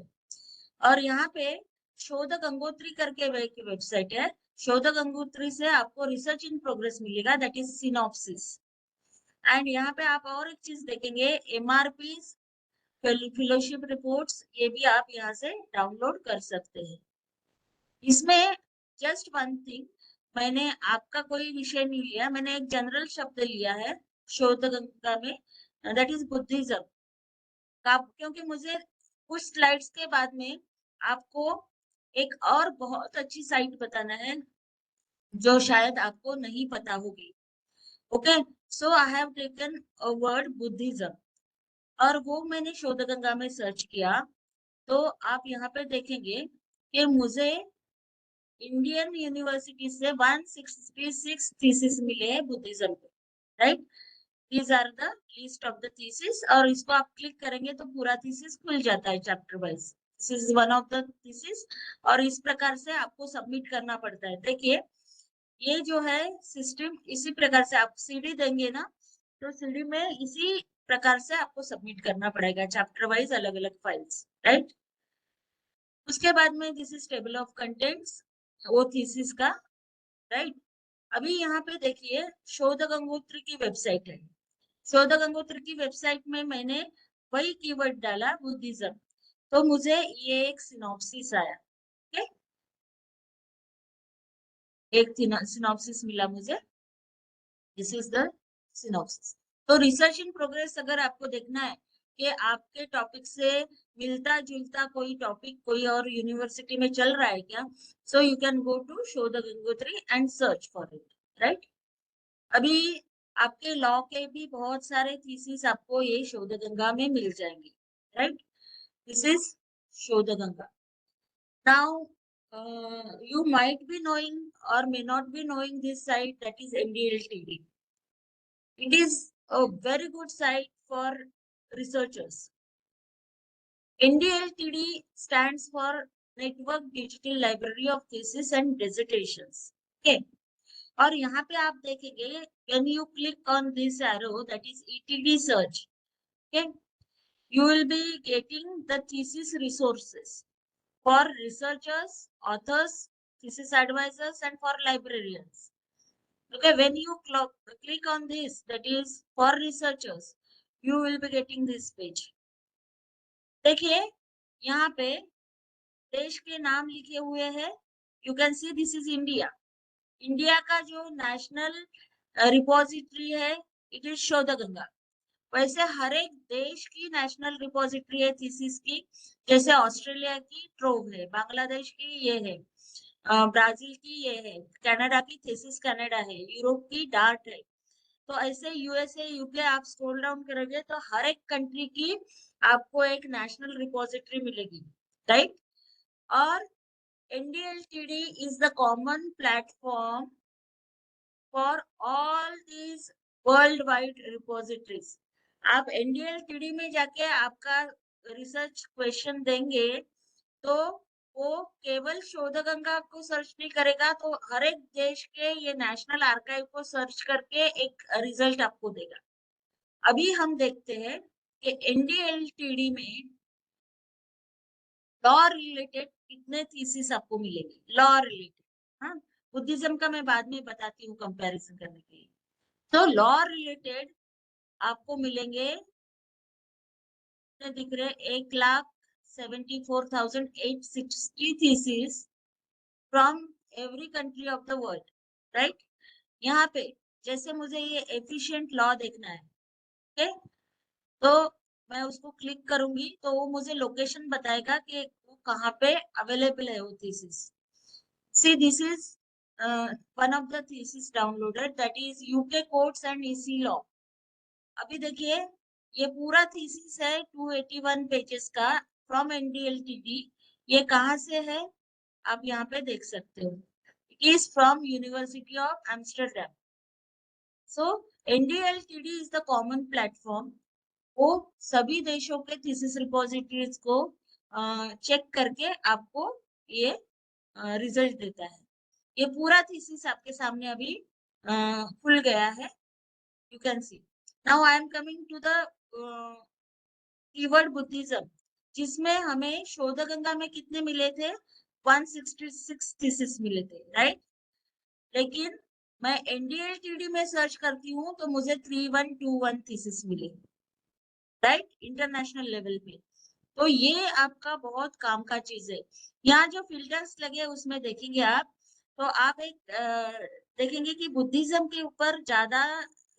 और यहाँ पे शोध गंगोत्री करके वेबसाइट है. शोध गंगोत्री से आपको रिसर्च इन प्रोग्रेस मिलेगा, दैट इज सिनॉप्सिस. एंड यहाँ पे आप और एक चीज देखेंगे, MRP फेलोशिप रिपोर्ट्स, ये भी आप यहाँ से डाउनलोड कर सकते हैं. इसमें जस्ट वन थिंग, मैंने आपका कोई विषय नहीं लिया, मैंने एक जनरल शब्द लिया है शोध गंगा में, दैट इज बुद्धिज्म. क्योंकि मुझे कुछ स्लाइड्स के बाद में आपको एक और बहुत अच्छी साइट बताना है जो शायद आपको नहीं पता होगी. Okay, so I have taken a word Buddhism और वो मैंने शोध गंगा में सर्च किया. तो आप यहाँ पे देखेंगे कि मुझे इंडियन यूनिवर्सिटी से 166 थीसिस मिले हैं बुद्धिज्म पे, right. These are the list of the thesis. और इसको आप क्लिक करेंगे तो पूरा थीसिस खुल जाता है chapter wise. This is one of the thesis. और इस प्रकार से आपको सबमिट करना पड़ता है. देखिए, ये जो है सिस्टम, इसी प्रकार से आप सीडी देंगे ना, तो सीडी में इसी प्रकार से आपको सबमिट करना पड़ेगा, चैप्टर वाइज अलग अलग फाइल्स, राइट. उसके बाद में this is table of contents, वो थीसिस का, राइट. अभी यहाँ पे देखिए शोध गंगोत्री की वेबसाइट है. शोध गंगोत्री की वेबसाइट में मैंने वही कीवर्ड डाला बुद्धिज्म, तो मुझे ये एक सिनॉप्सिस आया. ओके, एक सिनॉप्सिस मिला मुझे. This is the synopsis. तो रिसर्च इन प्रोग्रेस अगर आपको देखना है कि आपके टॉपिक से मिलता जुलता कोई टॉपिक कोई और यूनिवर्सिटी में चल रहा है क्या, so you can go to Shodh Gangotri and search for it, right. अभी आपके लॉ के भी बहुत सारे थीसिस आपको ये शोध गंगा में मिल जाएंगे, राइट. दिस इज शोध Ganga. Now you might be knowing or may not be knowing this site, that is NDLTD. It is a very good site for researchers. NDLTD stands for Network Digital Library of Thesis and Dissertations. Okay. और यहाँ पे आप देखेंगे, when you click on this arrow, that is ETD search, okay, you will be getting the thesis resources for researchers, authors, thesis advisors, and for librarians. Okay, when you click on this, that is for researchers, you will be getting this page. देखिए यहाँ पे देश के नाम लिखे हुए हैं. You can see this is India. India का जो नेशनल रिपोजिटरी है, इट इज शोध गंगा. वैसे हर एक देश की नेशनल रिपोजिटरी है थीसिस की. जैसे ऑस्ट्रेलिया की ट्रोव है, बांग्लादेश की ये है, ब्राजील की ये है, कनाडा की थीसिस कनाडा है, यूरोप की डार्ट है. तो ऐसे यूएसए यूके आप स्क्रॉल डाउन करोगे तो हर एक कंट्री की आपको एक नेशनल रिपोजिटरी मिलेगी, राइट. और NDLTD is the common platform for all these worldwide repositories. आप NDLTD में जाके आपका रिसर्च क्वेश्चन देंगे तो वो केवल शोध गंगा को सर्च नहीं करेगा, तो हर एक देश के ये नेशनल आर्काइव को सर्च करके एक रिजल्ट आपको देगा. अभी हम देखते हैं कि NDLTD में लॉ रिलेटेड कितने थीसिस आपको मिलेंगे. लॉ रिलेटेड, हाँ, बुद्धिज्म का मैं बाद में बताती हूँ कंपैरिजन करने के लिए. तो लॉ रिलेटेड आपको मिलेंगे, दिख रहे 1,74,860 theses from every country of the world, right. यहाँ पे जैसे मुझे ये एफिशिएंट लॉ देखना है, ओके, तो मैं उसको क्लिक करूंगी तो वो मुझे लोकेशन बताएगा कि वो कहाँ पे अवेलेबल है वो thesis. See, this is one of the thesis downloaded, that is UK courts and EC law. अभी देखिए ये पूरा थीसिस है 281 पेजेस का फ्रॉम NDLTD. ये कहाँ से है आप यहाँ पे देख सकते हो. It is from university of Amsterdam. So NDLTD is the common platform. वो सभी देशों के थीसिस रिपोजिटरीज को चेक करके आपको ये रिजल्ट देता है. ये पूरा थीसिस आपके सामने अभी खुल गया है. You can see. Now I am coming to the keyword Buddhism, जिसमें हमें शोधगंगा में कितने मिले थे, 166 थीसिस मिले थे, राइट. लेकिन मैं NDLTD में सर्च करती हूँ तो मुझे 3121 थीसिस मिले, राइट, इंटरनेशनल लेवल पे. तो ये आपका बहुत काम का चीज है. यहाँ जो फिल्टर्स लगे उसमें देखेंगे आप, तो आप एक देखेंगे कि बुद्धिज्म के ऊपर ज्यादा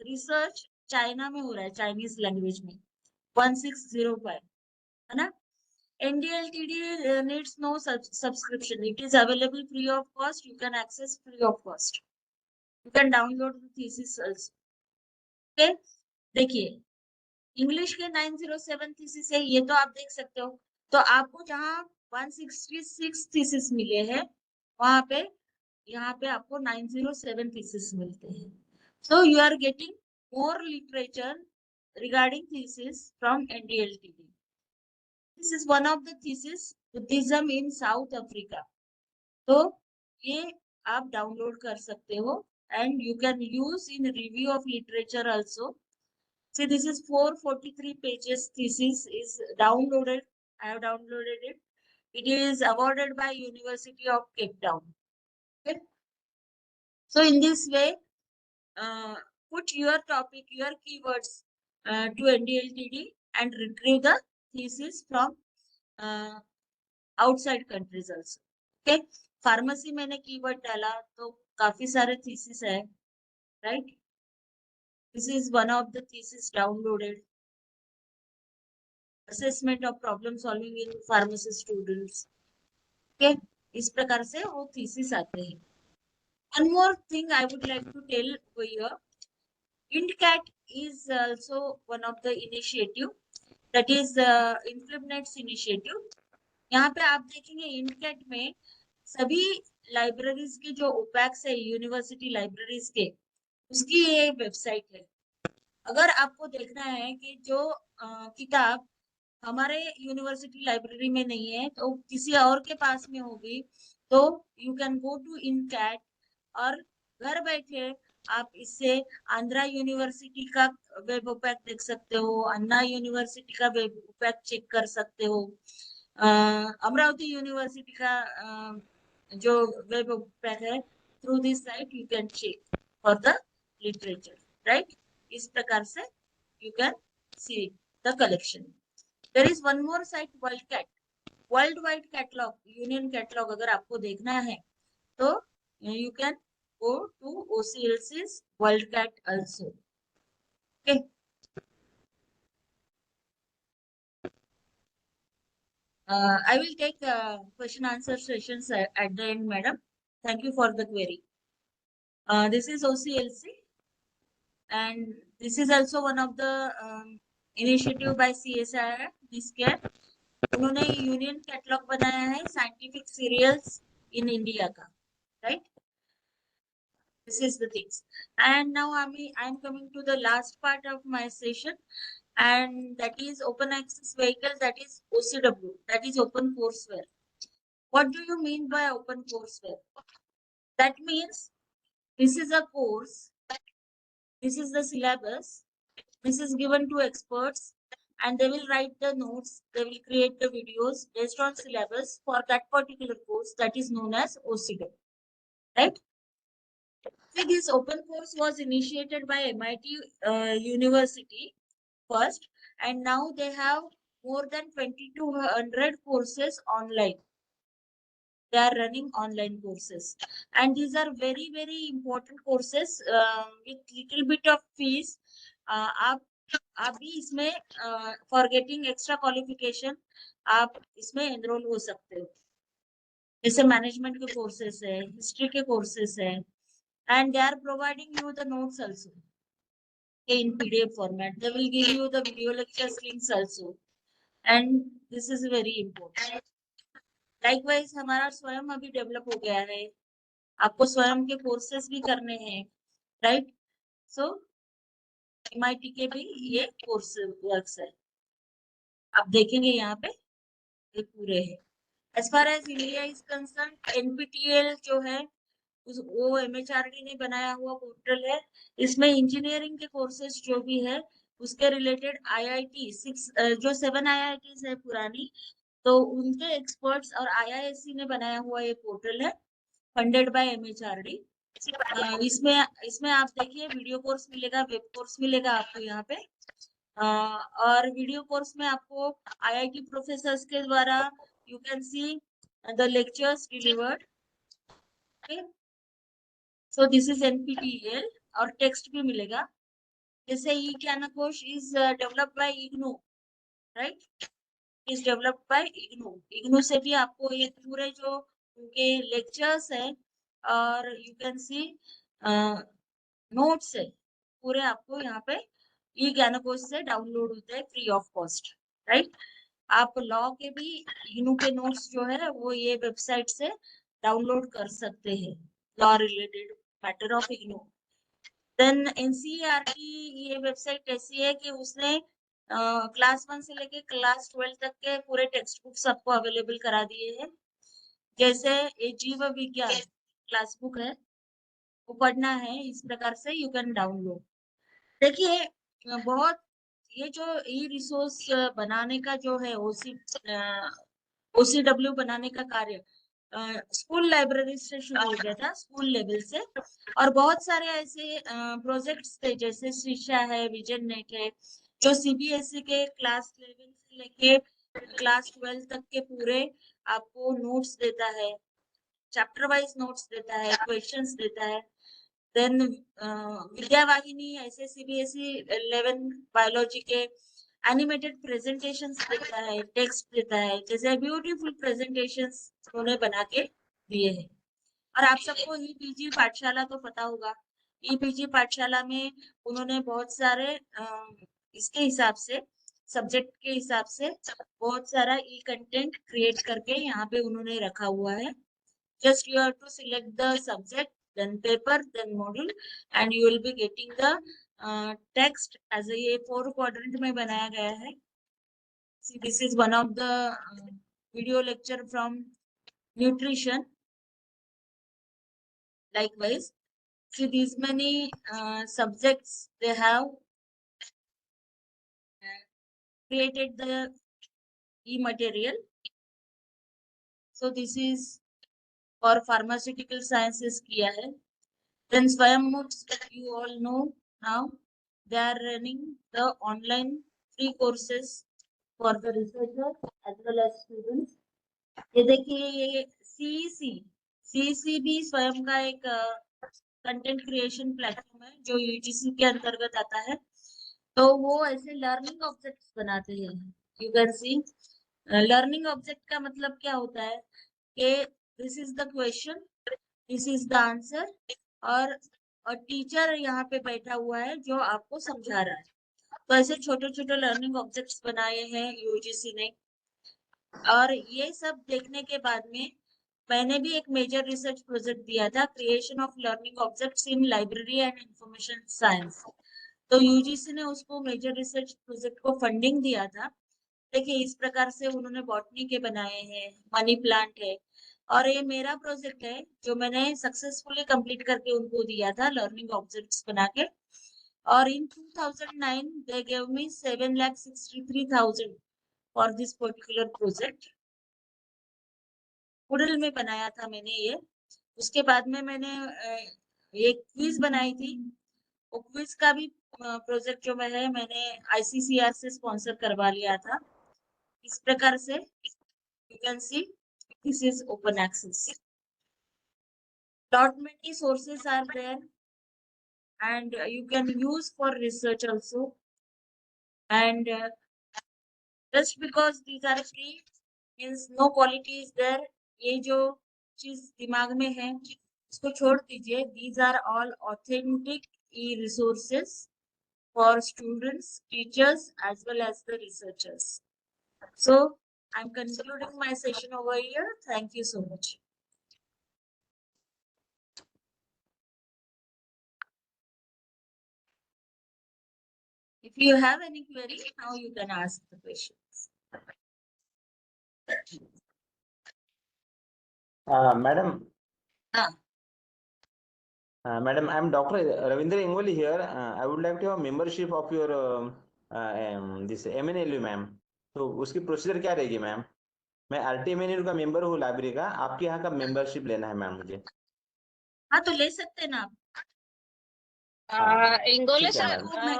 रिसर्च चाइना में हो रहा है, चाइनीज लैंग्वेज में 1605, है ना. NDLTD needs no subscription. It is available free of cost. You can access free of cost. You can download the thesis also. Okay, देखिए इंग्लिश के 907 थीसिस है, ये तो आप देख सकते हो. तो आपको जहाँ 166 थीसिस मिले हैं वहां पे यहाँ पे आपको 907 थीसिस मिलते हैं. So you are getting more literature regarding thesis from NDLTD. This is one of the thesis, Buddhism in South Africa. तो ये आप डाउनलोड कर सकते हो and you can use in review of literature also. See, this is 443 pages thesis is downloaded. I have downloaded it. It is awarded by University of Cape Town. Okay. So in this way, put your topic, your keywords to NDLTD and retrieve the thesis from outside countries also. Okay. Pharmacy मैंने keyword डाला तो काफी सारे thesis है, right? This is one of the thesis downloaded. Assessment of problem solving in pharmacy students. Okay, इस प्रकार से वो thesis आते हैं. One more thing I would like to tell over here. INDCAT is also one of the initiative, that is InfluMNet's initiative. यहाँ पे आप देखेंगे INDCAT में सभी लाइब्रेरीज के जो ओपैक्स है यूनिवर्सिटी लाइब्रेरीज के, उसकी ये वेबसाइट है. अगर आपको देखना है कि जो किताब हमारे यूनिवर्सिटी लाइब्रेरी में नहीं है तो किसी और के पास में होगी, तो you can go to INDCAT और घर बैठे आप इससे आंध्रा यूनिवर्सिटी का वेब ओपैक देख सकते हो, अन्ना यूनिवर्सिटी का वेब ओपैक चेक कर सकते हो, अमरावती यूनिवर्सिटी का जो वेब ओपैक है. Through this site you can check for the literature, right. इस प्रकार से you can see the collection. There is one more site, WorldCat, worldwide catalog, union catalog. अगर आपको देखना है तो you can go to OCLC's WorldCat also. Okay. I will take question answer sessions at the end, madam. Thank you for the query. This is OCLC, and this is also one of the initiative by CSIR. NISCAT. उन्होंने union catalogue बनाया है scientific serials in India का, right. This is the things. And now I'm coming to the last part of my session, and that is open access vehicle, that is OCW, that is open courseware. What do you mean by open courseware? That means this is a course, this is the syllabus, this is given to experts, and they will write the notes, they will create the videos based on syllabus for that particular course, that is known as OCW, right. See, this open course was initiated by MIT University first, and now they have more than 2200 courses online. they are running online courses, and these are very very important courses with little bit of fees. आप भी इसमें for getting extra qualification आप इसमें enrol हो सकते हो। जैसे management के कोर्सेस है, हिस्ट्री के कोर्सेस है, and they are providing you the notes also in PDF format. They will give you the video lectures links also, and this is very important. Likewise, हमारा स्वयं अभी डेवलप हो गया है, आपको स्वयं के कोर्सेस भी करने हैं, राइट? सो MIT के भी ये कोर्स वर्क्स है, आप देखेंगे यहाँ पे ये पूरे हैं। As far as India is concerned, NPTEL जो है वो MHRD ने बनाया हुआ पोर्टल है। इसमें इंजीनियरिंग के कोर्सेज जो भी है उसके रिलेटेड IIT 6 जो 7 IITs है पुरानी, तो उनके एक्सपर्ट्स और IISc ने बनाया हुआ ये पोर्टल है, फंडेड बाय MHRD। इसमें आप देखिए वीडियो कोर्स मिलेगा, वेब कोर्स मिलेगा आपको यहाँ पे, और वीडियो कोर्स में आपको IIT प्रोफेसर्स के द्वारा you can see the lectures delivered. So this is NPTEL, और टेक्स्ट भी मिलेगा। जैसे e Gyankosh is developed by IGNOU, right? Is developed by IGNOU. IGNOU से भी आपको ये पूरे जो उनके लेक्चर्स है और यू कैन सी नोट्स है, पूरे आपको यहाँ पे ई ज्ञानकोश से डाउनलोड होते हैं फ्री ऑफ कॉस्ट, राइट? आप लॉ के भी इग्नू के नोट्स जो है वो ये वेबसाइट से डाउनलोड कर सकते हैं, law related matter of IGNOU. Then NCERT ये वेबसाइट ऐसी है कि उसने क्लास 1 से लेके क्लास 12 तक के पूरे टेक्स्ट बुक्स आपको अवेलेबल करा दिए हैं। जैसे ये जीव विज्ञान क्लास बुक है, वो पढ़ना है इस प्रकार से यू कैन डाउनलोड। देखिए बहुत ये जो ई रिसोर्स बनाने का जो है OCW बनाने का कार्य स्कूल लाइब्रेरी से शुरू हो गया था, स्कूल लेवल से, और बहुत सारे ऐसे प्रोजेक्ट्स थे जैसे शिक्षा है, विजन नेट है, जो CBSE के क्लास 11 से लेके क्लास 12 तक के पूरे आपको नोट्स देता है, चैप्टर वाइज नोट्स देता है, क्वेश्चंस देता है। देन विद्यावाहिनी ऐसे CBSE 11 बायोलॉजी के एनिमेटेड प्रेजेंटेशंस देता है, टेक्स्ट देता है, जैसे ब्यूटीफुल प्रेजेंटेशंस उन्होंने बना के दिए हैं। और आप सबको EPG पाठशाला तो पता होगा, EPG पाठशाला में उन्होंने बहुत सारे इसके हिसाब से, सब्जेक्ट के हिसाब से बहुत सारा ई कंटेंट क्रिएट करके यहाँ पे उन्होंने रखा हुआ है। Just you have to select the subject, then paper, then module, and you will be getting the text as a 4 quadrant में बनाया गया है। See, this is one of the video lecture from nutrition. Likewise, see these many subjects they have created the e-material. So this is for pharmaceutical sciences किया है। Then Swayambhoots, you all know now, they are running the online free courses for the researchers as well as students. ये देखिए ये CEC भी स्वयं का एक content creation platform है जो UGC के अंतर्गत आता है। तो वो ऐसे लर्निंग ऑब्जेक्ट्स बनाते हैं। You can C learning object का मतलब क्या होता है कि this is the question, this is the answer, और टीचर यहाँ पे बैठा हुआ है जो आपको समझा रहा है। तो ऐसे छोटे छोटे लर्निंग ऑब्जेक्ट्स बनाए हैं UGC ने। और ये सब देखने के बाद में मैंने भी एक मेजर रिसर्च प्रोजेक्ट दिया था, creation of learning objects in library and information science. तो UGC ने उसको मेजर रिसर्च प्रोजेक्ट को फंडिंग दिया था। देखिए इस प्रकार से उन्होंने बॉटनी के बनाए हैं, मनी प्लांट है, और ये मेरा प्रोजेक्ट है जो मैंने सक्सेसफुली कंप्लीट करके उनको दिया था लर्निंग ऑब्जेक्ट्स बना के। और इन 2009 they gave me 7,63,000 for this particular project. Moodle में बनाया था मैंने ये। उसके बाद में मैंने एक क्विज बनाई थी, वो क्विज का भी प्रोजेक्ट जो है मैंने ICCR से स्पॉन्सर करवा लिया था। इस प्रकार से you can C this is open access. Lot many sources are there, and you can use for research also. And just because these are free means no quality is there. ये जो चीज दिमाग में है इसको छोड़ दीजिए. These are all authentic e-resources for students, teachers, as well as the researchers. So I'm concluding my session over here. Thank you so much. If you have any query, now you can ask the questions. Madam. Ah. Madam, I'm Dr. Ravindra Ingoli here. I would like to have membership of your this MNLU, ma'am. तो उसकी procedure क्या रहेगी ma'am? मैं RTMNLU का member हूँ library का. आपके यहाँ का मेंबरशिप लेना है मैम मुझे. हाँ तो ले सकते हैं ना आप. Ingole ठीक है sir, ma'am.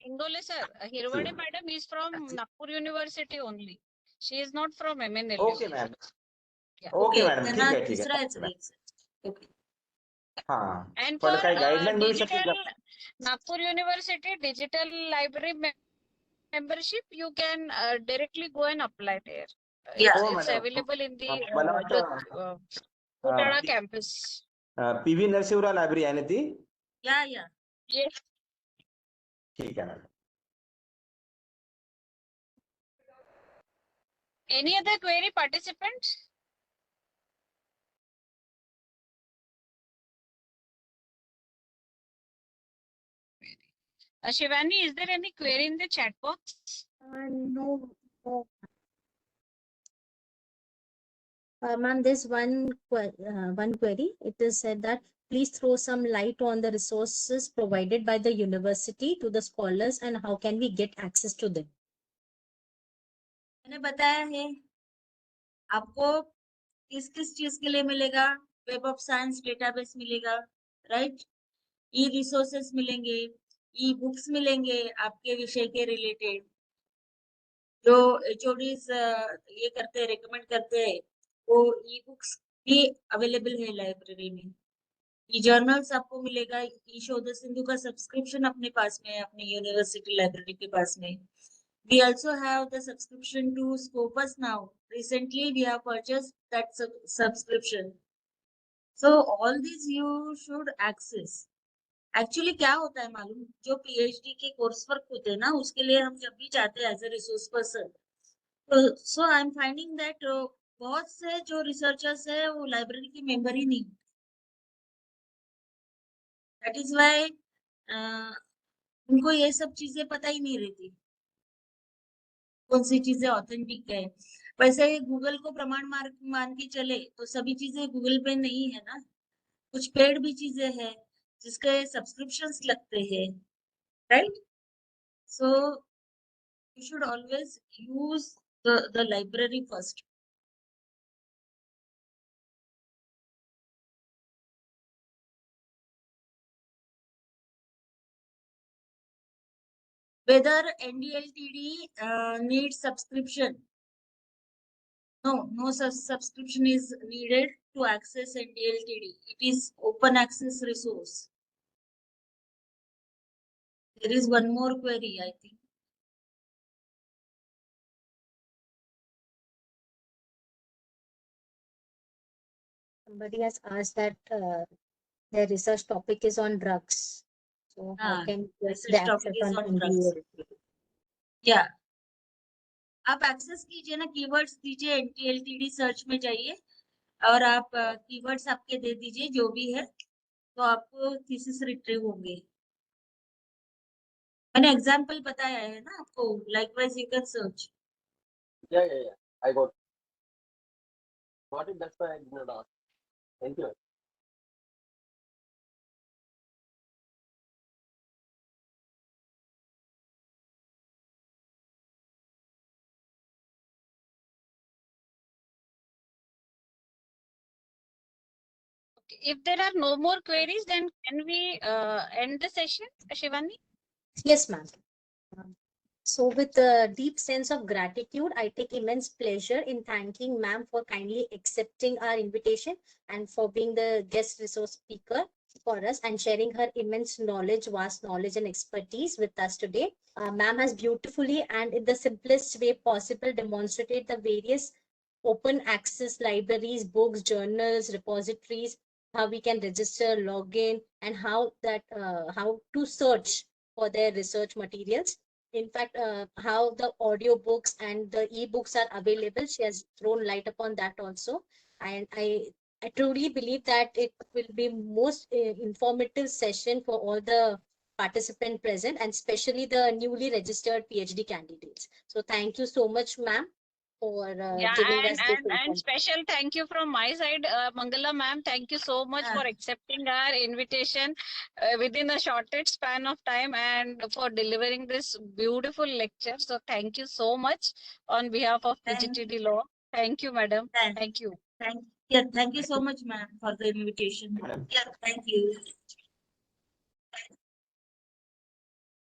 Ingole sir, Hirwade madam is from Nagpur University only. She is not from MNLU. Okay ma'am. Yeah. Okay madam, then ठीक है, ठीक दूसरा है. है okay. हाँ. And पर for काही गाइडलाइन मिळू शकते digital का? Nagpur University digital library membership, you can directly go and apply there. Yeah. हो It's madam. available in the मला वाटतं Utara campus. PV Narasimharao library आहे ना ती? Yeah, yeah. Yes. ठीक आहे madam. Any other query, participants? Shivani, is there any query in the chat box? No. Ma'am, there's one query. It is said that please throw some light on the resources provided by the university to the scholars and how can we get access to them. मैंने बताया है आपको किस किस चीज के लिए मिलेगा. वेब ऑफ साइंस डेटाबेस मिलेगा, राइट. ई रिसोर्सेस मिलेंगे, ई बुक्स मिलेंगे आपके विषय के रिलेटेड. जो HODs ये करते हैं, रिकमेंड करते हैं, वो ई बुक्स भी अवेलेबल है लाइब्रेरी में. ई जर्नल्स आपको मिलेगा. ई शोध सिंधु का सब्सक्रिप्शन अपने पास में है, अपनी यूनिवर्सिटी लाइब्रेरी के पास में. We also have the subscription to Scopus now. Recently, we have purchased that subscription. So all these you should access. Actually, क्या होता है मालूम? जो PhD के कोर्स वर्क होते हैं ना, उसके लिए हम जब भी जाते हैं as a resource person, so I'm finding that बहुत से जो रिसर्चर्स है वो लाइब्रेरी के मेंबर ही नहीं. That is why उनको ये सब चीजें पता ही नहीं रहती, कौन सी चीजें ऑथेंटिक है. वैसे गूगल को प्रमाण मान के चले तो सभी चीजें गूगल पे नहीं है ना. कुछ पेड भी चीजें हैं जिसके सब्सक्रिप्शंस लगते हैं, right. So you should always use the library first. Whether NDLTD needs subscription? No subscription is needed to access NDLTD. It is open access resource. There is one more query, I think. Somebody has asked that their research topic is on drugs. So how can we get the research topic access is on on drugs. NDA? Yeah. आप access कीजिए ना, keywords दीजिए, NTLTD search में जाइए और आप keywords आपके दे दीजिए जो भी है, तो आपको थीसिस रिट्रीव होंगे. मैंने एग्जांपल बताया है ना आपको. Likewise you can search. Yeah. I got it. That's why I did not ask. Thank you. If there are no more queries, then can we end the session, Shivani? Yes, ma'am. So with a deep sense of gratitude, I take immense pleasure in thanking ma'am for kindly accepting our invitation and for being the guest resource speaker for us and sharing her immense knowledge, vast knowledge and expertise with us today. Ma'am has beautifully and in the simplest way possible demonstrated the various open access libraries, books, journals, repositories, how we can register, log in, and how to search for their research materials. In fact, how the audiobooks and the ebooks are available, she has thrown light upon that also. And I truly believe that it will be most informative session for all the participant present and especially the newly registered PhD candidates. So thank you so much, ma'am, for Yeah, giving and us this and and information. special thank you from my side, Mangala ma'am. Thank you so much Yeah. for accepting our invitation within a shortest span of time and for delivering this beautiful lecture. So thank you so much on behalf of Thank PGTD Law. Thank you, madam. thank Thank you. thank yeah, thank you so much, ma'am, for the invitation. Madam. Yeah, thank you.